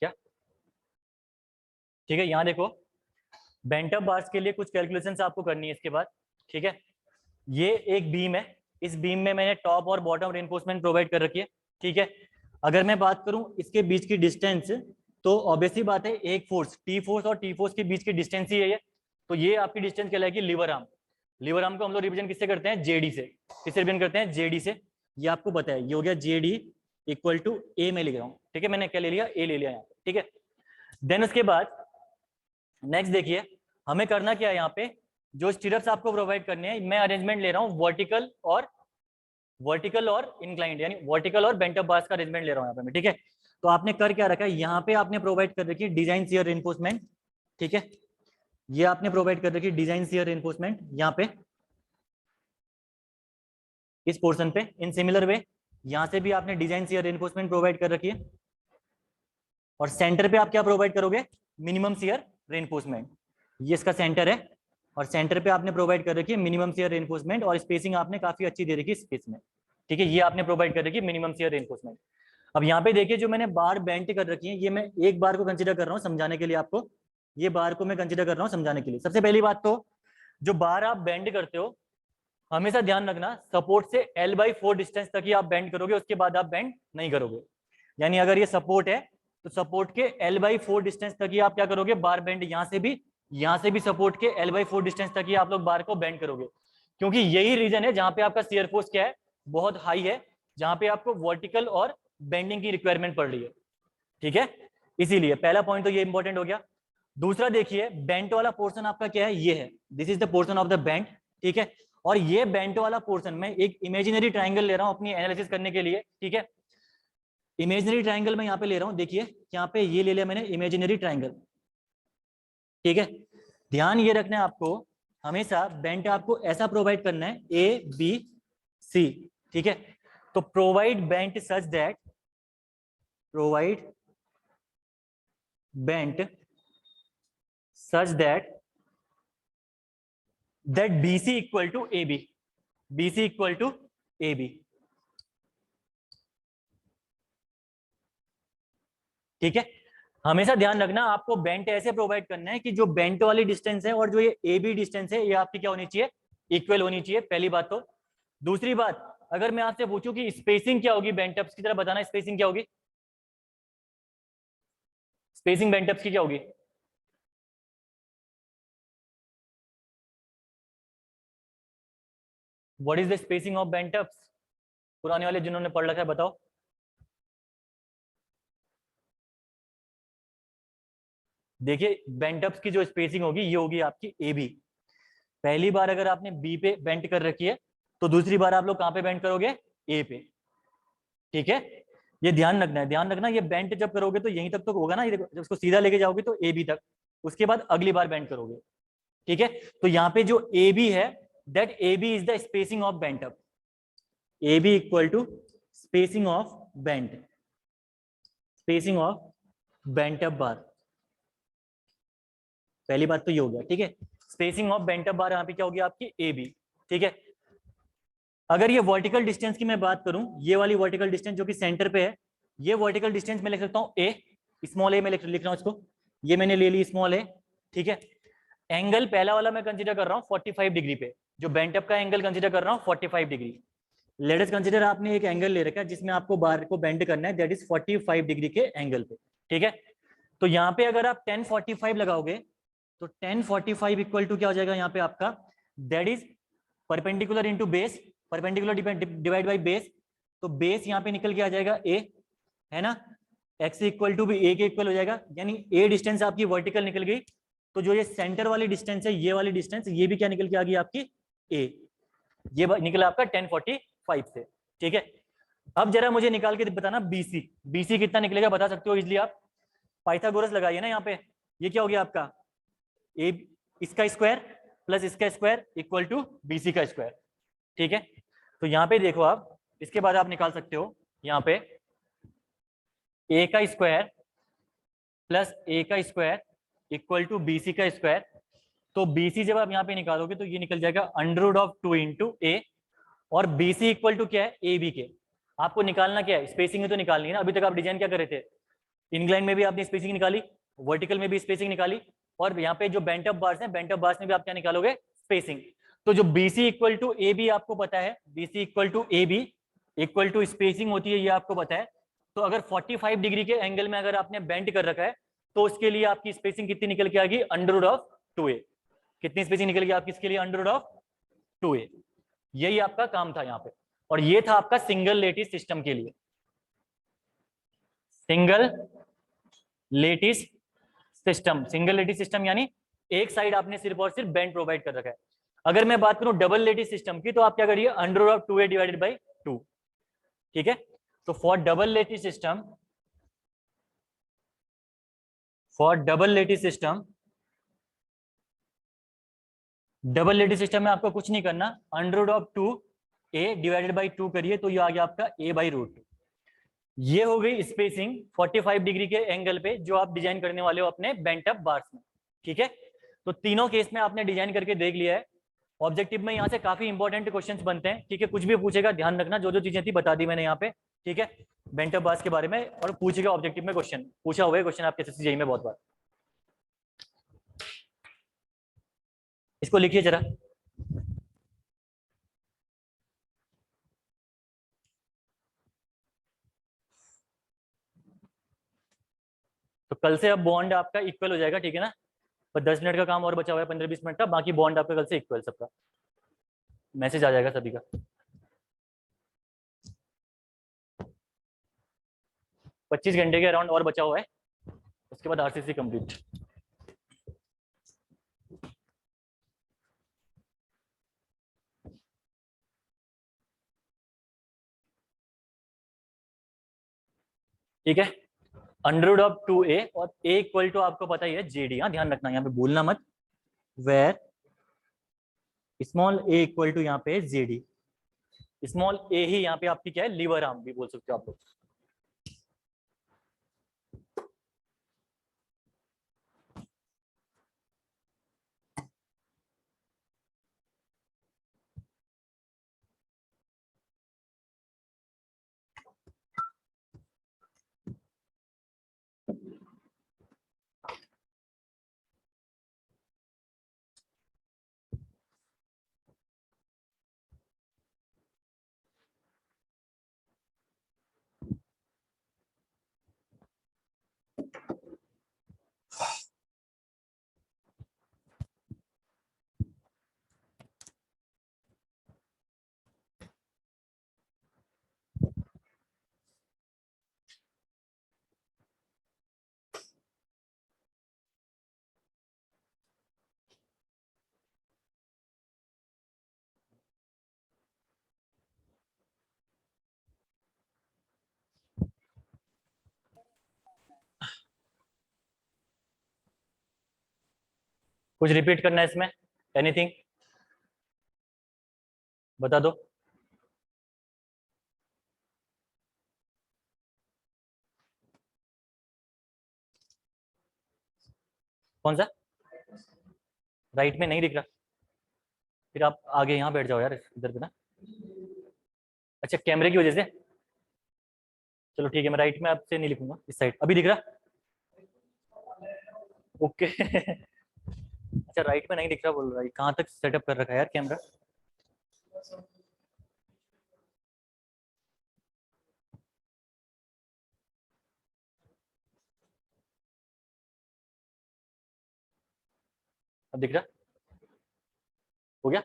क्या, ठीक है, यहाँ देखो, बेंट अप बार्स के लिए कुछ कैलकुलेशंस आपको करनी है इसके बाद। ठीक है, ये एक बीम है, इस बीम में मैंने टॉप और बॉटम रेनफोर्समेंट प्रोवाइड कर रखी है। ठीक है, अगर मैं बात करूं इसके बीच की डिस्टेंस, तो ऑब्वियसली बात है, एक फोर्स टी फोर्स और टी फोर्स के बीच की डिस्टेंस ही है ये, तो ये आपकी डिस्टेंस कहलाएगी लीवर आर्म। लीवर आर्म को हम लोग रिप्रेजेंट किससे करते हैं, जेडी से। किससे रिप्रेजेंट करते हैं, जेडी से। ये आपको पता है, ये हो गया जेडी इक्वल टू ए में लिख रहा हूँ। ठीक है, मैंने क्या ले लिया, ए ले लिया यहाँ पे। ठीक है, देन उसके बाद नेक्स्ट देखिए, हमें करना क्या है, यहाँ पे जो स्टीरअप्स आपको प्रोवाइड करने हैं, मैं अरेंजमेंट ले रहा हूँ वर्टिकल और इंक्लाइंड, यानी वर्टिकल और बेंट अप बार्स का अरेंजमेंट ले रहा हूँ यहाँ पे मैं। ठीक है, तो आपने कर क्या रखा है, यहाँ पे आपने प्रोवाइड कर रखी है डिजाइन शियर रेनफोर्समेंट। ठीक है, ये आपने प्रोवाइड कर रखी है डिजाइन शियर रेनफोर्समेंट यहाँ पे, इस पोर्शन पे। इन सिमिलर वे यहाँ से भी आपने डिजाइन शियर रेनफोर्समेंट प्रोवाइड कर रखी है, और सेंटर पे आप क्या प्रोवाइड करोगे, मिनिमम शियर रेनफोर्समेंट। ये इसका सेंटर है, और सेंटर पे आपने प्रोवाइड कर रखी है मिनिमम शियर रेनफोर्समेंट, और स्पेसिंग आपने काफी अच्छी दे रखी है स्पेस में। ठीक है, ये आपने प्रोवाइड कर रखी है मिनिमम शियर रेनफोर्समेंट। अब यहाँ पे देखिए, जो मैंने बार बेंट कर रखी है, ये मैं एक बार को कंसीडर कर रहा हूँ समझाने के लिए आपको, ये बार को मैं कंसीडर कर रहा हूँ समझाने के लिए। सबसे पहली बात तो, जो बार आप बेंड करते हो, हमेशा ध्यान रखना सपोर्ट से L/4 डिस्टेंस तक ही आप बेंड करोगे, उसके बाद आप बेंड नहीं करोगे। यानी अगर ये सपोर्ट है, तो सपोर्ट के L/4 डिस्टेंस तक ही आप क्या करोगे, बार बेंड। यहाँ से भी सपोर्ट के L/4 डिस्टेंस तक ही आप लोग बार को बेंड करोगे, क्योंकि यही रीजन है जहां पे आपका शियर फोर्स क्या है, बहुत हाई है, जहां पे आपको वर्टिकल और बेंडिंग की रिक्वायरमेंट पड़ रही है। ठीक है, इसीलिए पहला पॉइंट तो ये इंपॉर्टेंट हो गया। दूसरा देखिए, बेंट वाला पोर्शन आपका क्या है, ये है, this is the portion of the bent. ठीक है, और ये बेंट वाला पोर्शन में एक इमेजिनरी ट्राइंगल ले रहा हूं अपनी एनालिसिस करने के लिए। ठीक है, इमेजिनरी ट्राइंगल में यहाँ पे ले रहा हूं, देखिए यहाँ पे ये ले लिया मैंने इमेजिनरी ट्राइंगल। ठीक है, ध्यान ये रखना है आपको, हमेशा बेंट आपको ऐसा प्रोवाइड करना है, ए बी सी। ठीक है, तो provide bent such that, provide bent such that BC equal to A B, BC equal to A B. ठीक है, हमेशा ध्यान रखना, आपको बेंट ऐसे प्रोवाइड करना है कि जो बेंट वाली डिस्टेंस है और जो ये ए बी डिस्टेंस है, ये आपकी क्या होनी चाहिए, इक्वल होनी चाहिए, पहली बात तो। दूसरी बात, अगर मैं आपसे पूछूं कि स्पेसिंग क्या होगी बेंटअप्स की तरह, बताना स्पेसिंग क्या होगी, स्पेसिंग बेंटअप्स की क्या होगी? What is the spacing of bent ups? पुराने वाले जिन्होंने पढ़ रखा है बताओ। देखिए बेंटअप्स की जो स्पेसिंग होगी ये होगी आपकी ए बी। पहली बार अगर आपने बी पे बेंट कर रखी है तो दूसरी बार आप लोग कहां पे बेंट करोगे? ए पे। ठीक है, ये ध्यान रखना है, ध्यान रखना, ये बेंट जब करोगे तो यहीं तक तो होगा ना, ये देखो जब उसको सीधा लेके जाओगे तो ए बी तक, उसके बाद अगली बार बेंट करोगे। ठीक है, तो यहाँ पे जो ए बी है, that A B is the spacing of bent up. A B equal to spacing of bent, spacing of bent up bar. पहली बात तो ये हो गया। ठीक है, स्पेसिंग ऑफ बेंटअप बार यहाँ पे क्या होगी आपकी? A B. ठीक है, अगर ये वर्टिकल डिस्टेंस की मैं बात करूं, ये वाली वर्टिकल डिस्टेंस जो कि सेंटर पे है, ये वर्टिकल डिस्टेंस मैं लिख सकता हूं ए, स्मॉल ए में लिख रहा हूं इसको, ये मैंने ले ली स्मॉल ए। ठीक है, एंगल पहला वाला मैं कंसीडर कर रहा हूं 45 डिग्री पे, जो बेंटअप का एंगल कंसीडर कर रहा हूं 45 डिग्री। लेट अस कंसीडर आपने एक एंगल ले रखा है जिसमें आपको बार को बेंड करना है, दैट इज 45 डिग्री के एंगल पे। ठीक है, तो यहाँ पे अगर आप 1045 लगाओगे तो 1045 इक्वल टू क्या हो जाएगा यहाँ पे आपका? That is perpendicular into base, perpendicular divide by base, तो बेस यहाँ पे निकल के आ जाएगा ए, है ना, एक्स इक्वल टू भी ए के इक्वल हो जाएगा, यानी ए डिस्टेंस आपकी वर्टिकल निकल गई। तो जो ये सेंटर वाली डिस्टेंस है, ये वाली डिस्टेंस, ये भी क्या निकल के आ गई आपकी? ए। ये निकला आपका 1045 से। ठीक है, अब जरा मुझे निकाल के बताना बीसी, बीसी कितना निकलेगा बता सकते हो इजिली आप? पाइथागोरस लगाइए ना यहाँ पे, ये क्या हो गया आपका? ए इसका स्क्वायर प्लस इसका स्क्वायर इक्वल टू बीसी का स्क्वायर। ठीक है, तो यहाँ पे देखो आप, इसके बाद आप निकाल सकते हो यहाँ पे ए का स्क्वायर प्लस ए का स्क्वायर इक्वल टू बीसी का स्क्वायर। तो बीसी जब आप यहाँ पे निकालोगे तो ये निकल जाएगा अंडर रूट ऑफ 2 इंटू ए, और बीसी इक्वल टू क्या है? ए बी के। आपको निकालना क्या है? स्पेसिंग तो निकालनी है ना। अभी तक आप डिजाइन क्या कर रहे थे? इंक्लाइन में भी आपने स्पेसिंग निकाली, वर्टिकल में भी स्पेसिंग निकाली, और यहाँ पे जो बेंटअप बार्स हैं, बेंटअप बार्स में भी आप क्या निकालोगे? स्पेसिंग। तो जो BC equal to A B आपको पता है, BC equal to A B equal to spacing होती है, ये आपको पता है। तो अगर 45 डिग्री के एंगल में अगर आपने बेंट कर रखा है तो उसके लिए आपकी स्पेसिंग कितनी निकल के आ गई? Under root of 2a। कितनी स्पेसिंग निकल गई आपकी इसके लिए? Under root of 2a। यही आपका काम था यहाँ पे, और ये था आपका सिंगल लेटिस सिस्टम के लिए। Single lattice system, single lattice system यानी एक साइड आपने सिर्फ और सिर्फ बेंड प्रोवाइड कर रखा है। अगर मैं बात करूं डबल लेटिस सिस्टम की, तो आप क्या करिए? Under root of 2a divided by 2। ठीक है, तो for double lattice system, for double lattice system, double lattice system में आपको कुछ नहीं करना, under root of 2a divided by 2 करिए तो ये आ गया आपका a बाई रूट। ये हो गई स्पेसिंग 45 डिग्री के एंगल पे जो आप डिजाइन करने वाले हो अपने बेंट अप बार्स में। ठीक है, तो तीनों केस में आपने डिजाइन करके देख लिया है। ऑब्जेक्टिव में यहाँ से काफी इंपॉर्टेंट क्वेश्चंस बनते हैं। ठीक है, कुछ भी पूछेगा ध्यान रखना, जो जो चीजें थी बता दी मैंने यहाँ पे। ठीक है, बेंट अप बार्स के बारे में, और पूछेगा ऑब्जेक्टिव में क्वेश्चन, पूछा हुआ है क्वेश्चन आपके एसएससी में बहुत बार। इसको लिखिए जरा। तो कल से अब बॉन्ड आपका इक्वल हो जाएगा, ठीक है ना? पर 10 मिनट का काम और बचा हुआ है, 15-20 मिनट का, बाकी बॉन्ड आपका कल से इक्वल सबका। मैसेज आ जाएगा सभी का। 25 घंटे के अराउंड और बचा हुआ है, उसके बाद आरसीसी कंप्लीट। ठीक है, अंडर रूट ऑफ 2a, और a इक्वल टू आपको पता ही है जेडी। हाँ ध्यान रखना, यहाँ पे भूलना मत, where small a equal to यहाँ पे जेडी। स्मॉल a ही यहाँ पे आपकी क्या है? लीवर आर्म भी बोल सकते हो आप लोग। कुछ रिपीट करना है इसमें, एनीथिंग बता दो। कौन सा? राइट में नहीं दिख रहा, फिर आप आगे यहाँ बैठ जाओ यार, इधर पे ना। अच्छा, कैमरे की वजह से। चलो ठीक है, मैं राइट में आपसे नहीं लिखूंगा, इस साइड। अभी दिख रहा? ओके। अच्छा, राइट में नहीं दिख रहा बोल रहा है, कहाँ तक सेटअप कर रखा है यार कैमरा। अब दिख रहा? हो गया?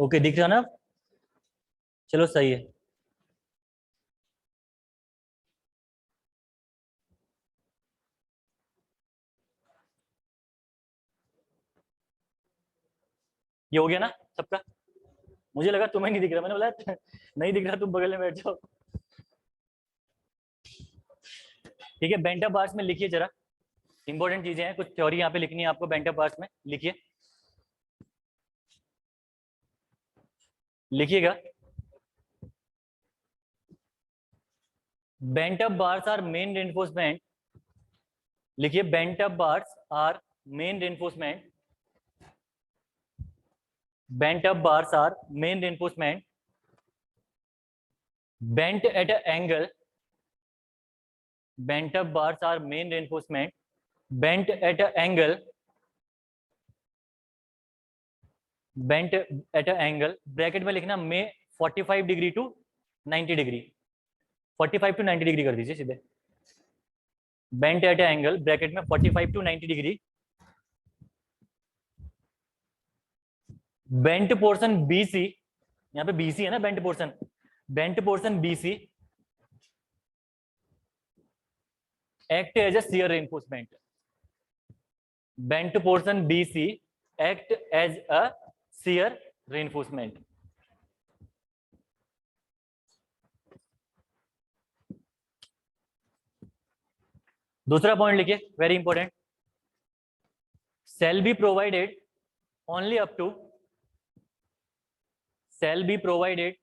ओके, दिख रहा ना? चलो सही है। ये हो गया ना सबका? मुझे लगा तुम्हें नहीं दिख रहा, मैंने बोला नहीं दिख रहा, तुम बगल में बैठ जाओ। ठीक है, बेंटा बार्स में लिखिए जरा, इंपॉर्टेंट चीजें हैं, कुछ थ्योरी यहाँ पे लिखनी है आपको। बेंटा बार्स में लिखिए, लिखिएगा। Bent up bars are main reinforcement, लिखिए bent up bars are main reinforcement, bent up bars are main reinforcement bent at an angle, bent up bars are main reinforcement bent at an angle, bent at an angle bracket में लिखना में 45 degree to 90 degree, 45 to 90 degree कर दीजिए सीधे। Bent at angle bracket में 45 to 90 degree, bent portion BC, यहाँ पे BC है ना bent portion, bent portion BC act as a shear reinforcement, bent portion BC act as a shear reinforcement. दूसरा point लिखिए, very important, shall be provided only up to, shall be provided,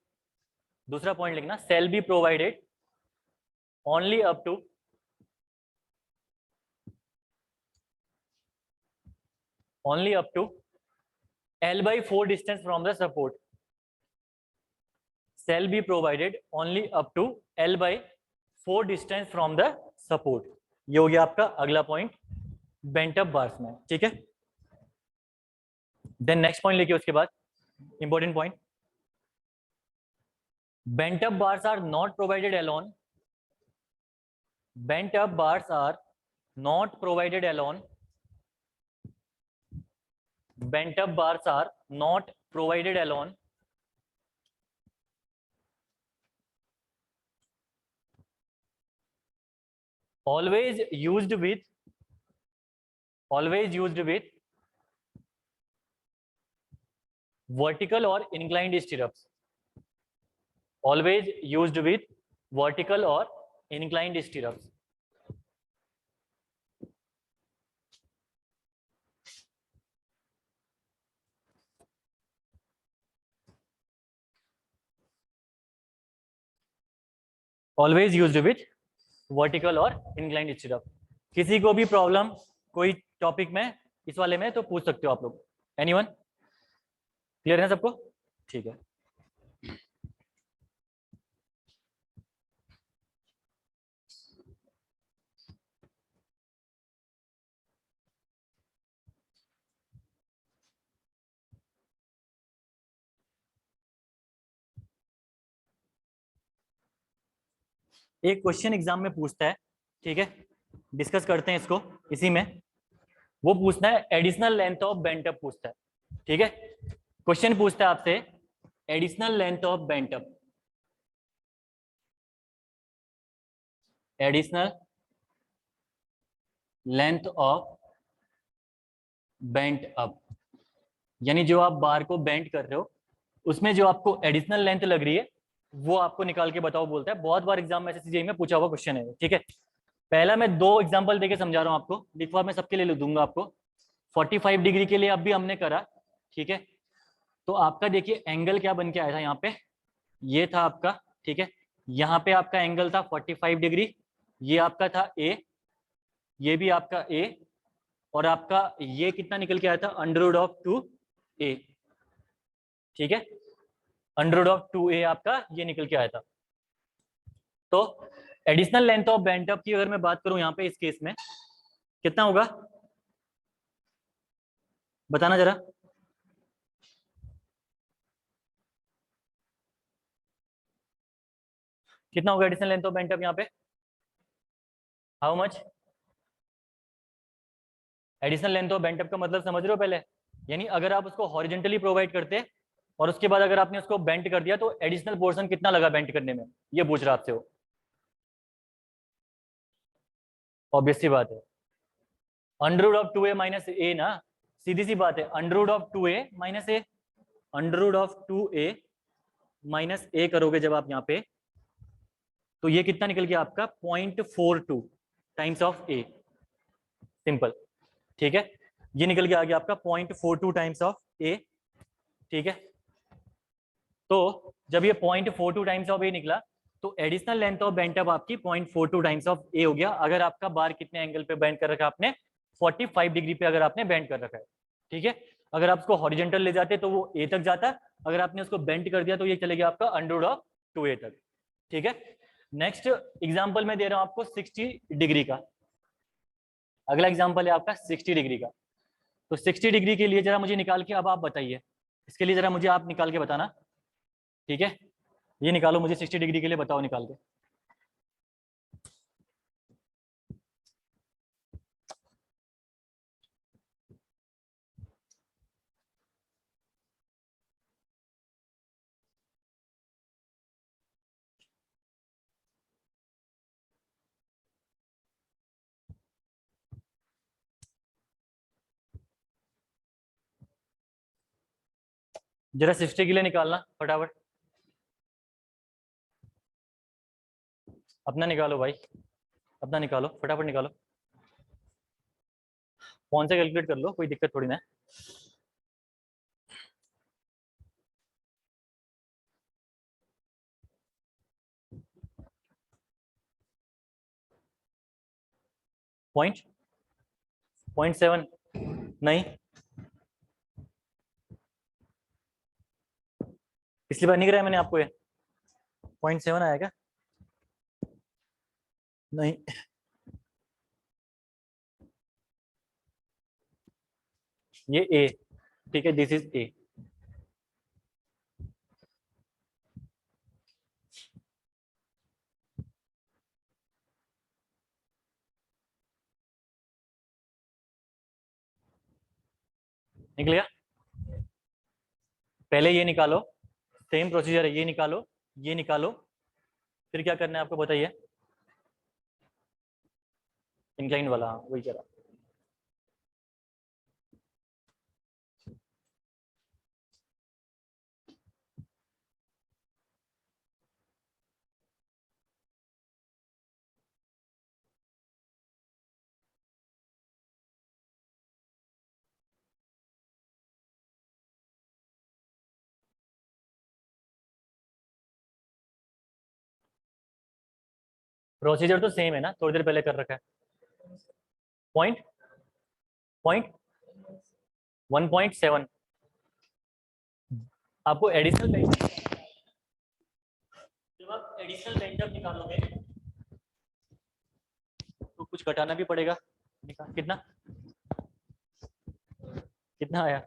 दूसरा point लिखना, shall be provided only up to, only up to L/4 distance from the support, shall be provided only up to L/4 distance from the support। ये हो गया आपका अगला point bent up bars में, ठीक है। देन नेक्स्ट पॉइंट लिखिए उसके बाद, important point, bent up bars are not provided alone, bent up bars are not provided alone, bent up bars are not provided alone, always used with, always used with vertical or inclined stirrups, always used with vertical or inclined stirrups। Always used with vertical और inclined stirrup. किसी को भी problem कोई topic में इस वाले में तो पूछ सकते हो आप लोग। एनीवन? क्लियर है सबको? ठीक है। एक क्वेश्चन एग्जाम में पूछता है, ठीक है, डिस्कस करते हैं इसको इसी में। वो पूछना है additional length of bent up पूछता है, ठीक है। क्वेश्चन पूछता है आपसे additional length of bent up, additional length of bent up, यानी जो आप बार को बेंट कर रहे हो उसमें जो आपको एडिशनल लेंथ लग रही है वो आपको निकाल के बताओ बोलता है। बहुत बार एग्जाम में SSC में पूछा हुआ क्वेश्चन है, ठीक है। पहला मैं 2 एग्जाम्पल देके समझा रहा हूँ आपको, लिखवा मैं सबके लिए लिख दूंगा आपको। 45 डिग्री के लिए अभी हमने करा, ठीक है। तो आपका देखिए एंगल क्या बन के आया था यहाँ पे, ये था आपका, ठीक है। यहाँ पे आपका एंगल था 45 डिग्री, ये आपका था ए, ये भी आपका ए, और आपका ये कितना निकल के आया था, √2a, ठीक है। √2a आपका ये निकल के आया था। तो additional length of bent up की अगर मैं बात करूं यहाँ पे इस केस में कितना होगा, बताना जरा। कितना होगा additional length of bent up यहाँ पे, how much? Additional length of bent up का मतलब समझ रहे हो पहले, यानी अगर आप उसको हॉरिजेंटली प्रोवाइड करते और उसके बाद अगर आपने उसको बेंट कर दिया तो एडिशनल पोर्शन कितना लगा बेंट करने में, ये पूछ रहा आपसे वो। ऑब्वियस सी बात है, √2a माइनस ए ना, सीधी सी बात है, √2a माइनस ए, √2a माइनस ए करोगे जब आप यहाँ पे, तो ये कितना निकल गया आपका, 0.42 टाइम्स ऑफ ए, सिंपल, ठीक है। ये निकल के आ गया आपका 0.42 टाइम्स ऑफ ए, ठीक है। तो जब ये 0.42 टाइम्स ऑफ ए निकला तो additional length of bent up आपकी 0.42 टाइम्स ऑफ ए हो गया, अगर आपका बार कितने एंगल पे बेंड कर रखा है आपने, 45 डिग्री पे अगर आपने बेंड कर रखा है, ठीक है। अगर आप उसको हॉरिजेंटल ले जाते तो वो ए तक जाता, अगर आपने उसको बेंड कर दिया तो ये चलेगा आपका √2a तक, ठीक है। नेक्स्ट एग्जाम्पल में दे रहा हूं आपको 60 डिग्री का। अगला एग्जाम्पल है आपका 60 डिग्री का। तो 60 डिग्री के लिए जरा मुझे निकाल के अब आप बताइए, इसके लिए जरा मुझे आप निकाल के बताना, ठीक है। ये निकालो मुझे 60 डिग्री के लिए, बताओ निकाल के। जरा 60 के लिए निकालना फटाफट, अपना निकालो भाई, अपना निकालो फटाफट निकालो, फोन से कैलकुलेट कर लो, कोई दिक्कत थोड़ी ना है। पॉइंट 0.7 नहीं, पिछली बार नहीं कराया मैंने आपको, ये 0.7 आया क्या? नहीं, ये ए, ठीक है, दिस इज ए। निकल गया, पहले ये निकालो, सेम प्रोसीजर है, ये निकालो, ये निकालो, फिर क्या करना है आपको बताइए, इंक्लाइन वाला, हाँ वही करा। प्रोसीजर तो सेम है ना, थोड़ी देर पहले कर रखा है। पॉइंट पॉइंट 1.7, आपको एडिशनल बेंच, जब आप एडिशनल बेंच निकालोगे तो कुछ घटाना भी पड़ेगा, कितना कितना आया,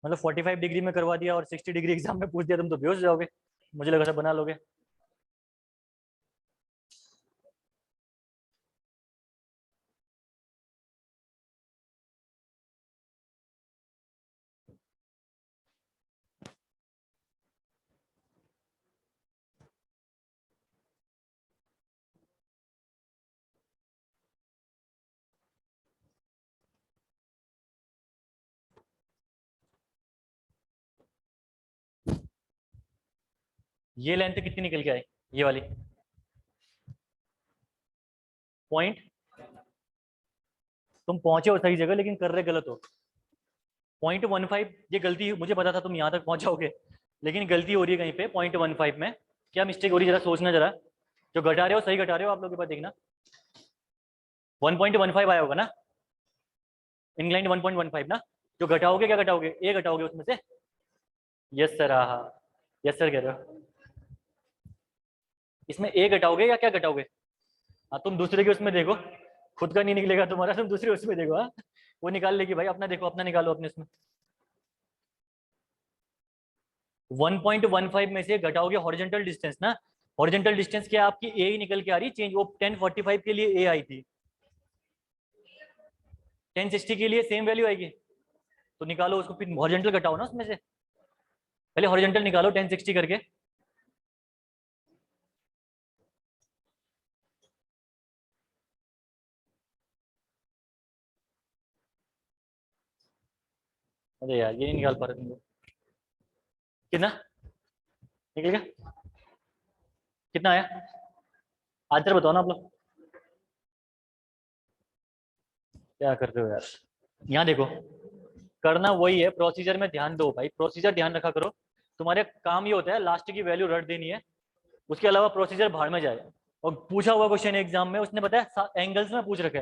मतलब 45 डिग्री में करवा दिया और 60 डिग्री एग्जाम में पूछ दिया, तुम तो बेहोश हो जाओगे, मुझे लगा था बना लोगे। ये लेंथ कितनी निकल के आई, ये वाली पॉइंट, तुम पहुंचे हो सही जगह लेकिन कर रहे गलत हो। 0.15, ये गलती, मुझे पता था तुम यहाँ तक पहुंचाओगे, लेकिन गलती हो रही है कहीं पे 0.15 में। क्या मिस्टेक हो रही है, जरा सोचना जरा। जो घटा रहे हो सही घटा रहे हो आप लोग के पास, देखना 1.15 आया होगा ना, इंक्लाइंड 1.15 ना। जो घटाओगे क्या घटाओगे, ए घटाओगे उसमें से। यस सर, हाँ हाँ, यस सर कह रहे हो। इसमें ए घटाओगे या क्या घटाओगे। हाँ तुम दूसरे के उसमें देखो, खुद का नहीं निकलेगा तुम्हारा, तुम दूसरे उसमें देखो। हाँ वो निकाल लेगी भाई, अपना देखो, अपना निकालो अपने उसमें। 1.15 में से घटाओगे हॉरिजॉन्टल डिस्टेंस ना। हॉरिजॉन्टल डिस्टेंस क्या आपकी ए ही निकल के आ रही चेंज, वो 1045 के लिए ए आई थी, 1060 के लिए सेम वैल्यू आएगी। तो निकालो उसको, फिर हॉरिजॉन्टल घटाओ ना उसमें से, पहले हॉरिजॉन्टल निकालो 1060 करके। अरे यार ये नहीं निकाल पा रहे तुम लोग। कितना निकल गया, कितना आया आंसर बताओ ना आप लोग। क्या कर रहे हो यार, यहाँ देखो, करना वही है, प्रोसीजर में ध्यान दो भाई, प्रोसीजर ध्यान रखा करो। तुम्हारे काम ये होता है लास्ट की वैल्यू रट देनी है, उसके अलावा प्रोसीजर भाड़ में जाए। और पूछा हुआ क्वेश्चन एग्जाम में उसने बताया एंगल्स में पूछ रखे,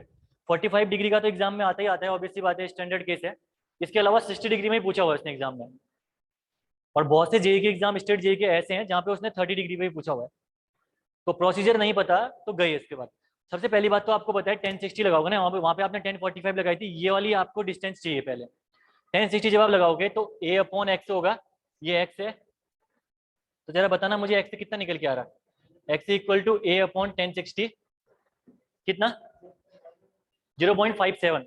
45 डिग्री का तो एग्जाम में आता ही आता है, ऑब्वियसली बात है, स्टैंडर्ड केस है। इसके अलावा 60 डिग्री में ही पूछा हुआ है उसने एग्जाम में। और बहुत से जेई के एग्जाम, स्टेट जेई के ऐसे हैं जहाँ पे उसने 30 डिग्री में ही पूछा हुआ है। तो प्रोसीजर नहीं पता तो गए इसके बाद। सबसे पहली बात तो आपको बताया 1060 लगाओगे ना, वहाँ पे आपने 1045 लगाई थी, ये वाली आपको डिस्टेंस चाहिए पहले। 1060 जब आप लगाओगे तो ए अपॉन एक्स होगा, ये एक्स है। तो जरा बताना मुझे एक्स से कितना निकल के आ रहा है, X equal to A upon 1060, कितना 0.57,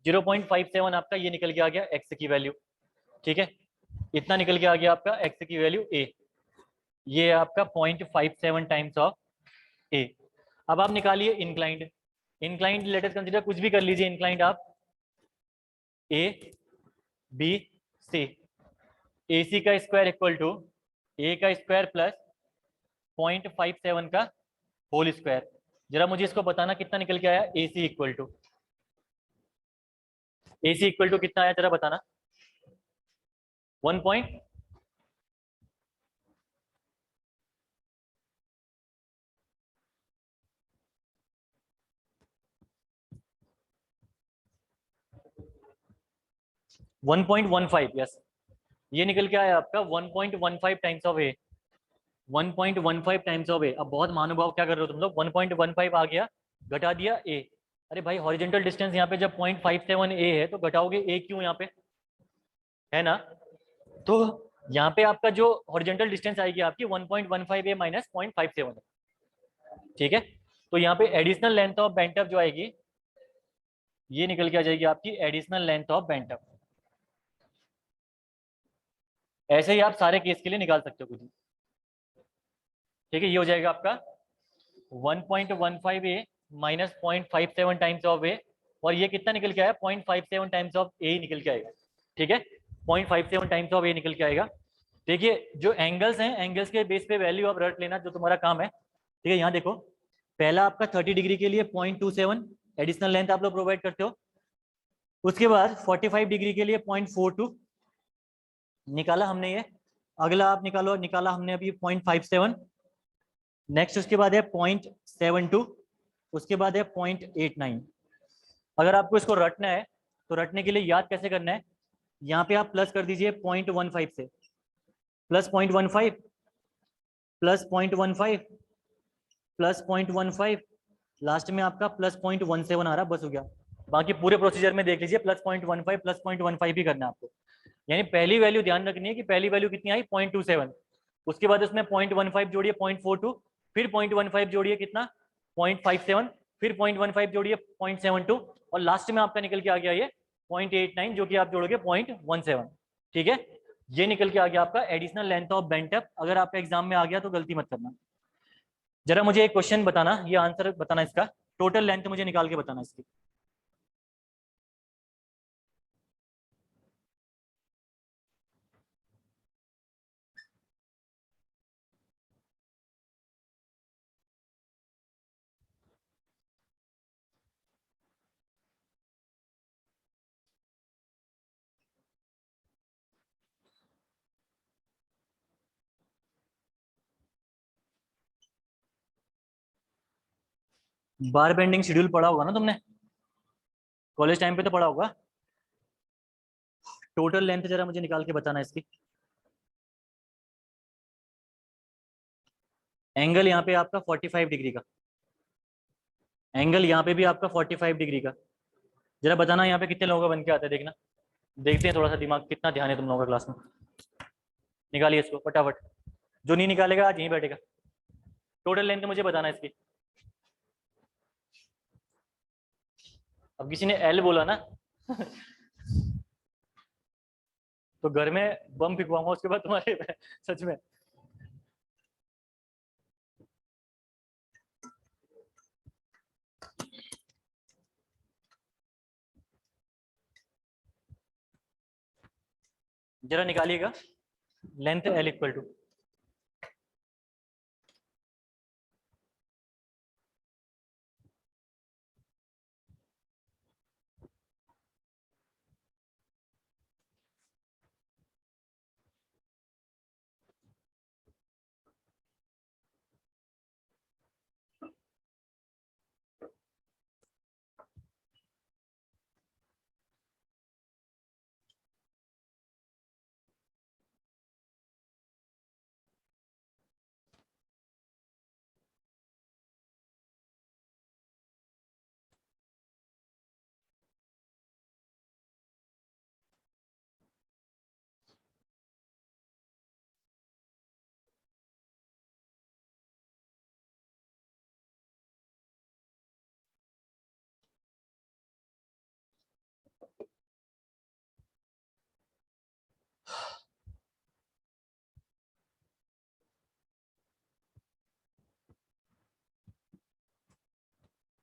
0.57 आपका ये निकल के आ गया एक्स की वैल्यू। ठीक है, इतना निकल के आ गया आपका एक्स की वैल्यू ए, ये आपका 0.57 टाइम्स ऑफ ए। अब आप निकालिए इंक्लाइंड, इंक्लाइंड लेटेस्ट कंसीडर कुछ भी कर लीजिए इंक्लाइंड आप, ए बी सी, ए सी का स्क्वायर इक्वल टू ए का स्क्वायर प्लस 0.57 का होल स्क्वायर। जरा मुझे इसको बताना कितना निकल के आया, A C equal to, A C equal to कितना आया जरा बताना। 1 पॉइंट 1.15, यस, ये निकल के आया आपका 1.15 times of A, 1.15 times of A. अब बहुत महानुभाव क्या कर रहे हो तुम लोग, 1.15 आ गया, घटा दिया ए। अरे भाई हॉरिजॉन्टल डिस्टेंस यहाँ पे जब 0.57 ए है तो घटाओगे ए क्यों यहाँ पे, है ना। तो यहाँ पे आपका जो हॉरिजॉन्टल डिस्टेंस आएगी आपकी 1.15 ए माइनस 0.57 है। ठीक है, तो यहाँ पे एडिशनल लेंथ ऑफ बेंटअप जो आएगी, ये निकल के आ जाएगी आपकी एडिशनल लेंथ ऑफ बेंटअप। ऐसे ही आप सारे केस के लिए निकाल सकते हो कुछ। ठीक है, ये हो जाएगा आपका 1.15 ए माइनस 0.57 टाइम्स ऑफ ए, और ये कितना निकल के आया 0.57 टाइम्स ऑफ ए निकल के आएगा। ठीक है, 0.57 टाइम्स ऑफ ए निकल के आएगा। देखिए जो एंगल्स हैं, एंगल्स के बेस पे वैल्यू आप रट लेना जो तुम्हारा काम है। ठीक है, यहाँ देखो, पहला आपका 30 डिग्री के लिए 0.27 एडिशनल लेंथ आप लोग प्रोवाइड करते हो। उसके बाद 45 डिग्री के लिए 0.42 निकाला हमने ये। अगला आप निकालो, निकाला हमने अभी 0.57। नेक्स्ट उसके बाद है 0.72, उसके बाद है 0.89। अगर आपको इसको रटना है तो रटने के लिए याद कैसे करना है, यहाँ पे आप प्लस कर दीजिए 0.15 से, प्लस 0.15 प्लस 0.15 प्लस 0.15, लास्ट में आपका प्लस 0.17 आ रहा, बस हो गया। बाकी पूरे प्रोसीजर में देख लीजिए प्लस 0.15 प्लस 0.15 ही करना है आपको। यानी पहली वैल्यू ध्यान रखनी है कि पहली वैल्यू कितनी आई 0.27, उसके बाद उसमें 0.15 जोड़िए 0.42, फिर 0.15 जोड़िए कितना 0.57, फिर 0.15 जोड़िए 0.72, और लास्ट में आपका निकल के आ गया ये 0.89 जो कि आप जोड़ोगे 0.17। ठीक है, ये निकल के आ गया आपका एडिशनल लेंथ ऑफ बेंटअप। अगर आपका एग्जाम में आ गया तो गलती मत करना। जरा मुझे एक क्वेश्चन बताना, ये आंसर बताना इसका, टोटल लेंथ मुझे निकाल के बताना इसकी। बार बेंडिंग शेड्यूल पढ़ा होगा ना तुमने, कॉलेज टाइम पे तो पढ़ा होगा। टोटल लेंथ जरा मुझे निकाल के बताना इसकी। एंगल यहाँ पे आपका 45 डिग्री का, एंगल यहाँ पे भी आपका 45 डिग्री का। जरा बताना यहाँ पे कितने लोगों का बन के आता है, देखना। देखते हैं थोड़ा सा दिमाग कितना ध्यान है तुम लोगों का क्लास में। निकालिए इसको फटाफट, जो नहीं निकालेगा आज यहीं बैठेगा। टोटल लेंथ मुझे बताना है इसकी। अब किसी ने एल बोला ना तो घर में बम फिकवाऊंगा उसके बाद तुम्हारे सच में। जरा निकालिएगा लेंथ एल इक्वल टू,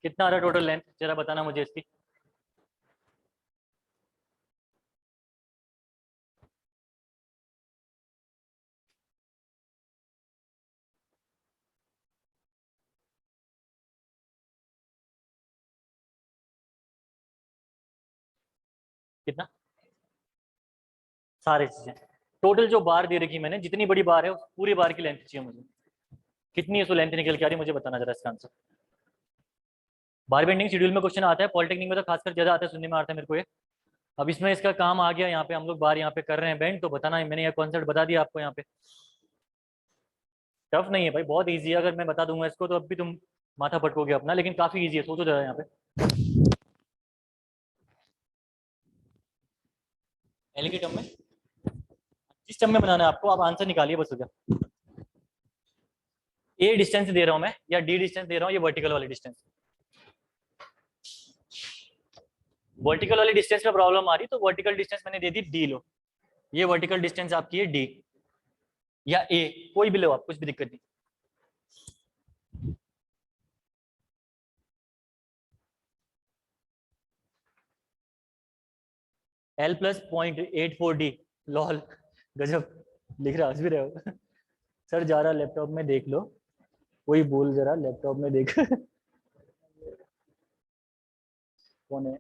कितना आ रहा है टोटल लेंथ जरा बताना मुझे इसकी। कितना, सारी चीजें टोटल जो बार दे रखी मैंने, जितनी बड़ी बार है उस पूरी बार की लेंथ चाहिए मुझे। कितनी है सो लेंथ निकल के आ रही है मुझे बताना जरा इसका आंसर। बार बेंडिंग शेड्यूल में क्वेश्चन आता है, पॉलिटेक्निक में तो खासकर ज्यादा आता है, सुनने में आता है मेरे को ये। अब इसमें इसका काम आ गया, यहाँ पे हम लोग बार यहाँ पे कर रहे हैं बेंड, तो बताना है, मैंने ये कॉन्सेप्ट बता दिया आपको यहाँ पे। टफ नहीं है भाई, बहुत ईजी है। अगर मैं बता दूंगा इसको तो अब भी तुम माथा पटकोगे अपना, लेकिन काफी ईजी है, सोचो जरा यहाँ पे। एल के टर्म में, जिस टर्म में बनाना है आपको, आप आंसर निकालिए बस हो गया। ए डिस्टेंस दे रहा हूं मैं या डी डिस्टेंस दे रहा हूँ, ये वर्टिकल वाली डिस्टेंस। वर्टिकल वाली डिस्टेंस में प्रॉब्लम आ रही तो वर्टिकल डिस्टेंस मैंने दे दी डी, लो ये वर्टिकल डिस्टेंस आपकी है डी, या ए, कोई भी लो आप, कुछ भी दिक्कत नहीं। एल प्लस 0.84 डी, लॉल गजब लिख रहा, हंस भी रहे हो सर जा रहा लैपटॉप में देख लो, कोई बोल जरा लैपटॉप में देख कौन है।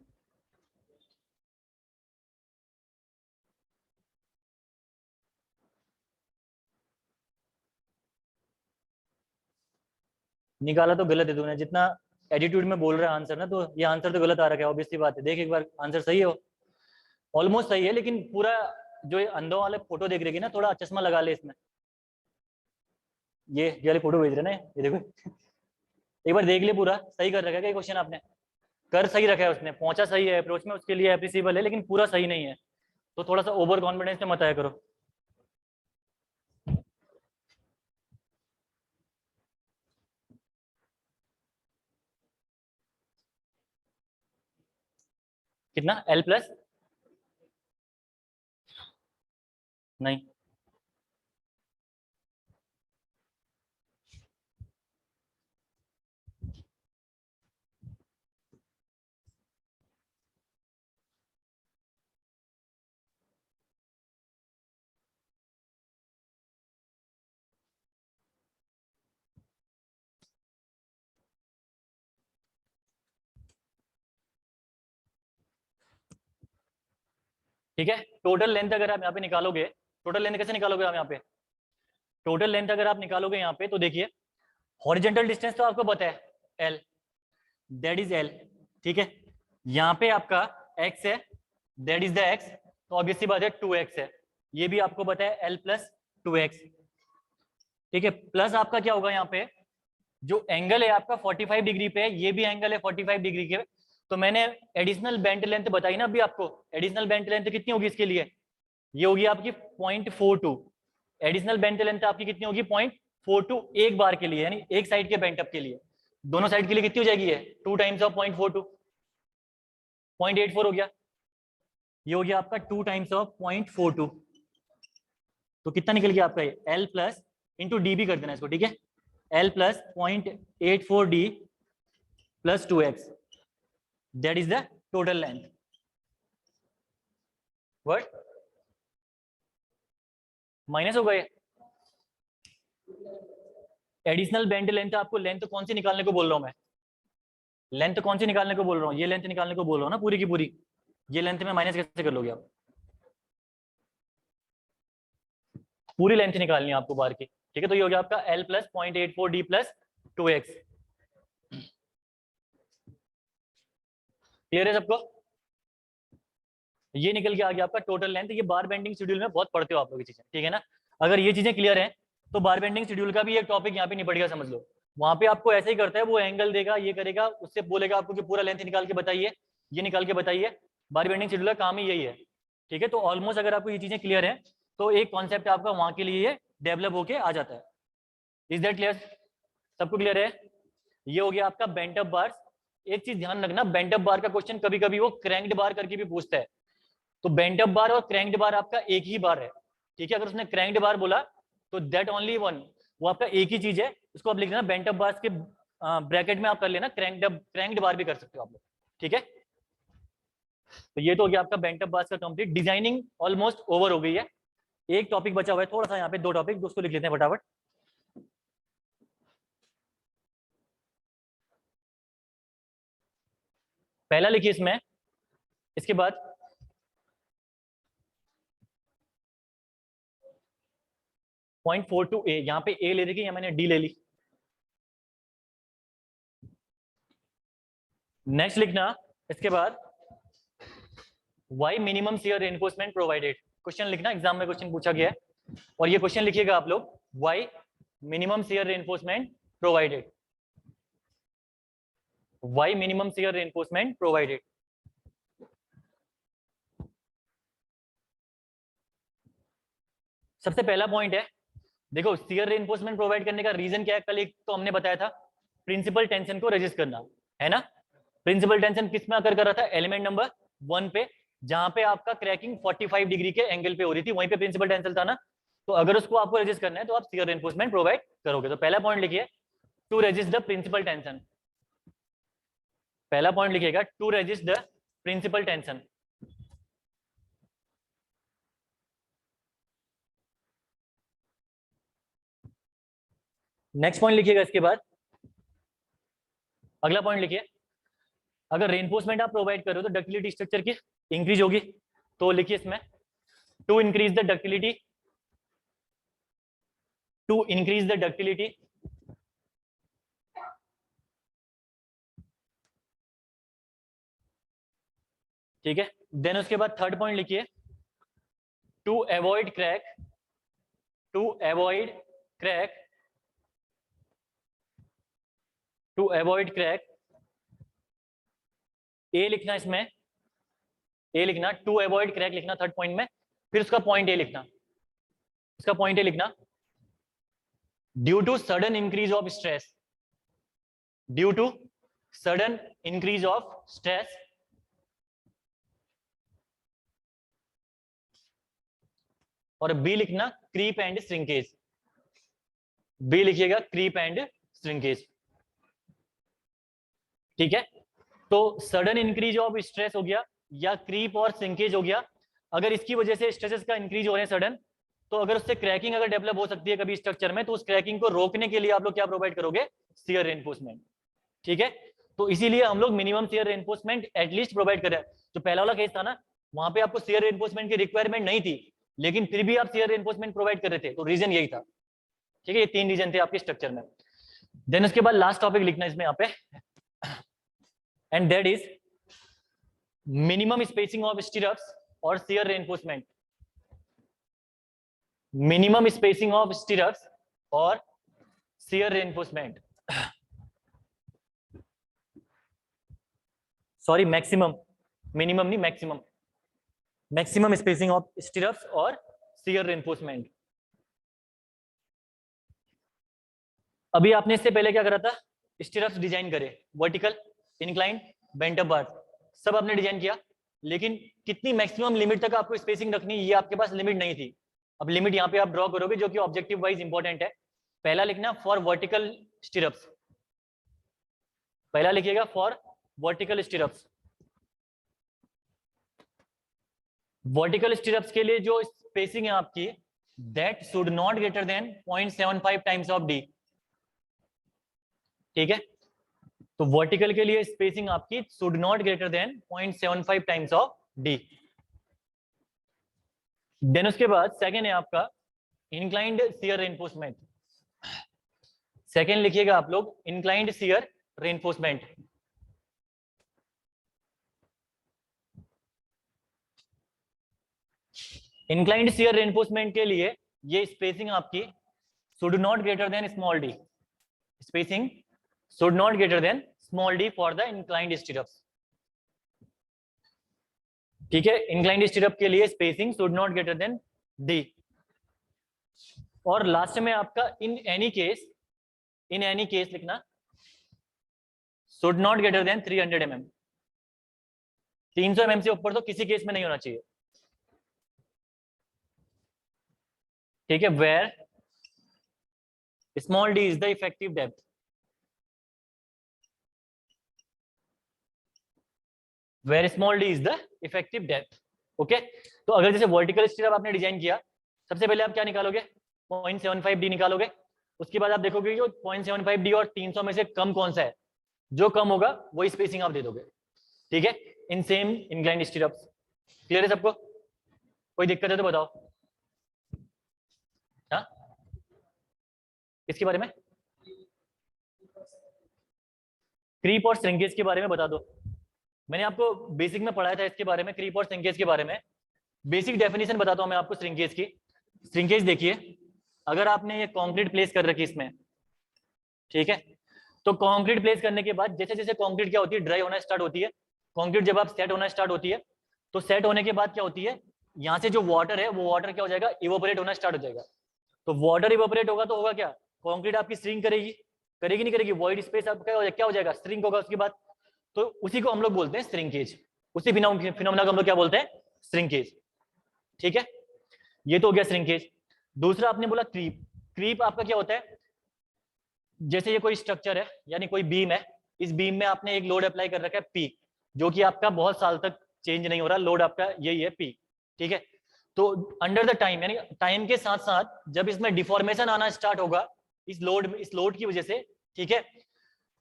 निकाला तो गलत है तूने, जितना एटीट्यूड में बोल रहा है आंसर ना, तो ये आंसर तो गलत आ रहा है, ऑब्वियसली बात है। देख एक बार आंसर सही हो, ऑलमोस्ट सही है, लेकिन पूरा जो ये अंधों वाले फोटो देख रही ना, थोड़ा चश्मा लगा ले इसमें। ये वाली फोटो भेज रहे ना, ये देखो एक बार देख ले, पूरा सही कर रखा है क्या क्वेश्चन आपने? कर सही रखा है उसने, पहुंचा सही है अप्रोच में, उसके लिए एप्रिसिएबल है, लेकिन पूरा सही नहीं है। तो थोड़ा सा ओवर कॉन्फिडेंस में मत आया करो। कितना एल प्लस, नहीं ठीक है। टोटल लेंथ अगर आप यहाँ पे निकालोगे, टोटल लेंथ कैसे निकालोगे आप यहाँ पे? टोटल लेंथ अगर आप निकालोगे यहाँ पे तो देखिए, हॉरिजेंटल डिस्टेंस तो आपको पता है एल, दैट इज एल, ठीक है। यहाँ पे आपका x है, दैट इज द x, तो ऑब्वियसली बात है 2x है, ये भी आपको पता है l प्लस 2x, ठीक है। प्लस आपका क्या होगा, यहाँ पे जो एंगल है आपका 45 डिग्री पे है, ये भी एंगल है 45 डिग्री के, तो मैंने एडिशनल बेंट लेंथ बताई ना अभी आपको, एडिशनल बेंट लेंथ कितनी होगी इसके लिए, ये होगी आपकी 0.42, एडिशनल बेंट लेंथ आपकी कितनी होगी 0.42 एक बार के लिए, यानी एक साइड के बेंट अप के लिए, दोनों साइड के लिए कितनी हो जाएगी है 2 टाइम्स ऑफ 0.42, 0.84 हो गया, ये हो गया आपका 2 टाइम्स ऑफ 0.42, तो कितना निकल गया आपका ये L प्लस इंटू डी भी कर देना इसको, ठीक है, L plus 0.84 D plus 2x, that is the total length. What minus हो गए, एडिशनल बेंड लेंथ, आपको लेंथ कौन सी निकालने को बोल रहा हूं मैं, लेंथ कौन सी निकालने को बोल रहा हूँ, ये लेंथ निकालने को बोल रहा हूँ ना पूरी की पूरी, ये लेंथ में माइनस कैसे कर लोगे आप, पूरी लेंथ निकालनी है आपको बार की, ठीक है। तो ये हो गया आपका L plus 0.84 D plus 2x, clear है सबको, ये निकल के आ गया आपका टोटल लेंथ। ये बार बेंडिंग शेड्यूल में बहुत पढ़ते हो आप लोग ये चीजें, ठीक है ना। अगर ये चीजें क्लियर है तो बार बेंडिंग शेड्यूल का भी एक टॉपिक यहाँ पे निपट गया, समझ लो। वहां पे आपको ऐसे ही करता है, वो एंगल देगा, ये करेगा, उससे बोलेगा आपको कि पूरा लेंथ निकाल के बताइए, ये निकाल के बताइए, बार बेंडिंग शेड्यूल का काम ही यही है, ठीक है। तो ऑलमोस्ट अगर आपको ये चीजें क्लियर है तो एक कॉन्सेप्ट आपका वहां के लिए डेवलप होके आ जाता है। इज दैट क्लियर, सबको क्लियर है। ये हो गया आपका बेंट अप बार। एक चीज ध्यान रखना, बेंट अप बार का क्वेश्चन कभी कभी वो क्रैंक्ड बार करके भी पूछता है, तो बेंट अप बार और क्रैंक्ड बार आपका एक ही बार है, ठीक है। अगर उसने क्रैंक्ड बार बोला तो दैट ओनली वन, वो आपका एक ही चीज है, उसको आप लिख लेना बेंट अप बार के ब्रैकेट में आप कर लेना क्रैंक्ड बार भी कर सकते हो आप लोग, ठीक है। तो ये तो हो गया आपका बेंट अप बार का कंप्लीट। डिजाइनिंग ऑलमोस्ट ओवर हो गई है, एक टॉपिक बचा हुआ है थोड़ा सा, यहाँ पे 2 टॉपिक, दोस्तों लिख लेते हैं फटाफट। पहला लिखिए इसमें, इसके बाद 0.42 ए, यहाँ पे ए ले रखी है, मैंने डी ले ली। नेक्स्ट लिखना इसके बाद why minimum shear reinforcement provided, question लिखना, एग्जाम में क्वेश्चन पूछा गया है और ये क्वेश्चन लिखिएगा आप लोग, why minimum shear reinforcement provided, why minimum shear reinforcement provided. सबसे पहला पॉइंट है, देखो शियर रेनफोर्समेंट प्रोवाइड करने का रीजन क्या है, कल एक तो हमने बताया था प्रिंसिपल टेंशन को रेजिस्ट करना, है ना। प्रिंसिपल टेंशन किस में आकर कर रहा था, एलिमेंट नंबर 1 पे, जहां पे आपका क्रैकिंग 45 डिग्री के एंगल पे हो रही थी, वहीं पे प्रिंसिपल टेंशन था ना। तो अगर उसको आपको रेजिस्ट करना है तो आप शियर रेनफोर्समेंट प्रोवाइड करोगे। तो पहला पॉइंट लिखिए, to resist the principal tension, पहला पॉइंट लिखिएगा to resist the principal tension. Next point लिखिएगा इसके बाद, अगला पॉइंट लिखिए, अगर रेनफोर्समेंट आप प्रोवाइड कर रहे हो तो डक्टिलिटी स्ट्रक्चर की इंक्रीज होगी, तो लिखिए इसमें to increase the ductility, to increase the ductility, ठीक है। देन उसके बाद थर्ड पॉइंट लिखिए, to avoid crack, to avoid crack, to avoid crack, ए लिखना इसमें, ए लिखना, टू अवॉइड क्रैक लिखना थर्ड पॉइंट में, फिर उसका पॉइंट ए लिखना, इसका पॉइंट ए लिखना, due to sudden increase of stress, due to sudden increase of stress, और बी लिखना क्रीप एंड श्रिंकेज, बी लिखिएगा क्रीप एंड श्रिंकेज, ठीक है। तो सडन इंक्रीज ऑफ स्ट्रेस हो गया या क्रीप और श्रिंकेज हो गया, अगर इसकी वजह से स्ट्रेसेस का इंक्रीज हो रहे हैं सडन, तो अगर उससे क्रैकिंग अगर डेवलप हो सकती है कभी स्ट्रक्चर में, तो उस क्रैकिंग को रोकने के लिए आप लोग क्या प्रोवाइड करोगे, शियर रेनफोर्समेंट, ठीक है। तो इसीलिए हम लोग minimum shear reinforcement at least provide करें। जो पहला वाला केस था ना, वहां पे आपको शियर रेनफोर्समेंट की रिक्वायरमेंट नहीं थी, लेकिन फिर भी आप शियर रेनफोर्समेंट प्रोवाइड कर रहे थे, तो रीजन यही था, ठीक है। ये 3 रीजन थे आपके स्ट्रक्चर में। देन उसके बाद लास्ट टॉपिक लिखना इसमें यहाँ पे, and that is minimum spacing of stirrups or shear reinforcement. Minimum spacing of stirrups or shear reinforcement. Sorry, maximum. Minimum नहीं, maximum. Maximum spacing of stirrups or shear reinforcement. अभी आपने इससे पहले क्या करा था? स्टिरप्स डिजाइन करे, वर्टिकल, इंक्लाइंड, बेंट अप बार, सब आपने डिजाइन किया, लेकिन कितनी मैक्सिमम लिमिट तक आपको स्पेसिंग रखनी, ये आपके पास लिमिट नहीं थी। अब लिमिट यहाँ पे आप ड्रॉ करोगे, जो कि ऑब्जेक्टिव वाइज इंपॉर्टेंट है। पहला लिखना फॉर वर्टिकल स्टिरप्स, पहला लिखिएगा for vertical stirrups. Vertical stirrups के लिए जो स्पेसिंग है आपकी, that should not greater than 0.75 times of D. ठीक है, तो वर्टिकल के लिए स्पेसिंग आपकी should not greater than 0.75 times of D. Then उसके बाद सेकेंड है आपका इंक्लाइंड शियर रेनफोर्समेंट। सेकेंड लिखिएगा आप लोग inclined shear reinforcement. Inclined shear reinforcement के लिए ये स्पेसिंग आपकी should not greater then small D. Spacing should not greater than small d for the inclined stirrups। ठीक है, inclined stirrup के लिए spacing should not greater than d। और last में आपका in any case लिखना should not greater than 300 mm। 300 mm से ऊपर तो किसी केस में नहीं होना चाहिए। ठीक है, where small d is the effective depth। Where small d is the effective depth। Okay, तो अगर जैसे वर्टिकल स्टिरअप आपने डिजाइन किया, सबसे पहले आप क्या निकालोगे? 0.75 डी निकालोगे। उसके बाद आप देखोगे कि 0.75 डी और 300 में से कम कौन सा है, जो कम होगा वही स्पेसिंग आप दे दोगे। ठीक है, इन सेम इंक्लाइंड स्टिरअप्स। क्लियर है सबको? कोई दिक्कत है तो बताओ। हाँ, इसके बारे में क्रीप और श्रिंकेज के बारे में बता दो। मैंने आपको बेसिक में पढ़ाया था इसके बारे में, क्रीप और श्रिंकेज के बारे में। बेसिक डेफिनेशन बताता हूं मैं आपको श्रिंकेज की। श्रिंकेज देखिए, अगर आपने ये कंक्रीट प्लेस कर रखी इसमें, ठीक है, तो कंक्रीट प्लेस करने के बाद जैसे जैसे कंक्रीट क्या होती है, ड्राई होना स्टार्ट होती है। कंक्रीट जब आप सेट होना स्टार्ट होती है, तो सेट होने के बाद क्या होती है, यहाँ से जो वाटर है वो वाटर क्या हो जाएगा, इवोपरेट होना स्टार्ट हो जाएगा। तो वाटर इवोपरेट होगा तो होगा क्या, कंक्रीट आपकी श्रिंक करेगी, करेगी नहीं करेगी, वॉइड स्पेस आपका क्या हो जाएगा, श्रिंक होगा उसके बाद। तो उसी को हम लोग बोलते हैं श्रिंकेज। उसी फिनोमेना को हम लोग क्या बोलते हैं, श्रिंकेज। ठीक है, ये तो हो गया श्रिंकेज। दूसरा आपने बोला क्रीप। क्रीप आपका क्या होता है, जैसे ये कोई स्ट्रक्चर है यानी कोई बीम है, इस बीम में आपने एक लोड अप्लाई कर रखा है पी, जो कि आपका बहुत साल तक चेंज नहीं हो रहा, लोड आपका यही है पी। ठीक है, तो अंडर द टाइम यानी टाइम के साथ साथ जब इसमें डिफॉर्मेशन आना स्टार्ट होगा इस लोड की वजह से, ठीक है,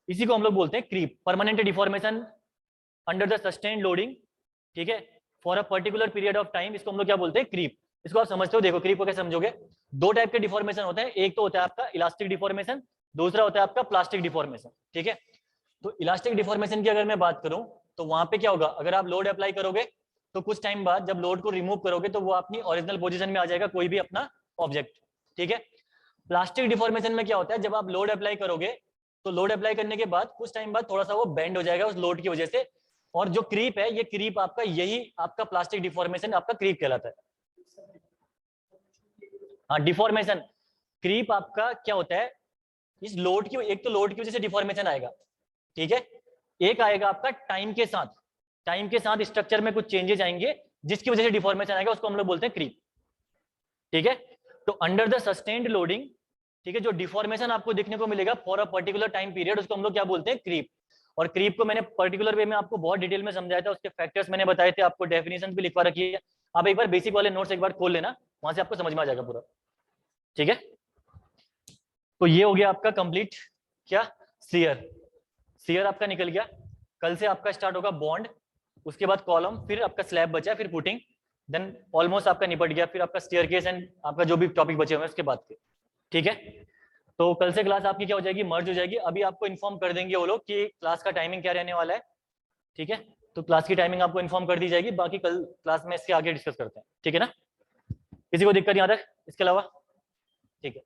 इसी को हम लोग बोलते हैं creep, permanent deformation under the sustained loading. ठीक है, for a particular period of time, इसको हम लोग क्या बोलते हैं, क्रीप। इसको आप समझते हो, देखो क्रीप को कैसे समझोगे। दो टाइप के डिफॉर्मेशन होते हैं, एक तो होता है आपका इलास्टिक डिफॉर्मेशन, दूसरा होता है आपका प्लास्टिक डिफॉर्मेशन। ठीक है, तो इलास्टिक डिफॉर्मेशन की अगर मैं बात करूं तो वहां पे क्या होगा, अगर आप लोड अप्लाई करोगे तो कुछ टाइम बाद जब लोड को रिमूव करोगे तो वो अपनी ओरिजिनल पोजीशन में आ जाएगा, कोई भी अपना ऑब्जेक्ट। ठीक है, प्लास्टिक डिफॉर्मेशन में क्या होता है, जब आप लोड अप्लाई करोगे तो लोड अप्लाई करने के बाद कुछ टाइम बाद थोड़ा सा वो बेंड हो जाएगा उस लोड की वजह से, और जो क्रीप है, ये क्रीप आपका यही आपका प्लास्टिक डिफॉर्मेशन आपका क्रीप कहलाता है। हाँ, डिफॉर्मेशन क्रीप आपका क्या होता है, इस लोड की, एक तो लोड की वजह से डिफॉर्मेशन आएगा, ठीक है, एक आएगा आपका टाइम के साथ स्ट्रक्चर में कुछ चेंजेस आएंगे जिसकी वजह से डिफॉर्मेशन आएगा, उसको हम लोग बोलते हैं क्रीप। ठीक है, तो अंडर द सस्टेन्ड लोडिंग, ठीक है, जो डिफॉर्मेशन आपको देखने को मिलेगा for a particular time period, उसको हम लोग क्या बोलते हैं, क्रीप। और क्रीप को मैंने पर्टिकुलर वे में आपको बहुत डिटेल में समझाया था, उसके फैक्टर्स मैंने बताए थे, आपको डेफिनेशन भी लिखवा रखी है, आप एक बार बेसिक वाले नोट्स एक बार खोल लेना, वहां से आपको समझ में आ जाएगा पूरा। ठीक है, तो ये हो गया आपका कंप्लीट क्या, शियर आपका निकल गया। कल से आपका स्टार्ट होगा बॉन्ड, उसके बाद कॉलम, फिर आपका स्लैब बचा, फिर पुटिंग, देन ऑलमोस्ट आपका निपट गया, फिर आपका स्टेयरकेस एंड आपका जो भी टॉपिक बचे हुए हैं उसके बाद के। ठीक है, तो कल से क्लास आपकी क्या हो जाएगी, मर्ज हो जाएगी। अभी आपको इन्फॉर्म कर देंगे वो लोग कि क्लास का टाइमिंग क्या रहने वाला है। ठीक है, तो क्लास की टाइमिंग आपको इन्फॉर्म कर दी जाएगी, बाकी कल क्लास में इसके आगे डिस्कस करते हैं, ठीक है ना। किसी को दिक्कत यहाँ तक इसके अलावा? ठीक है।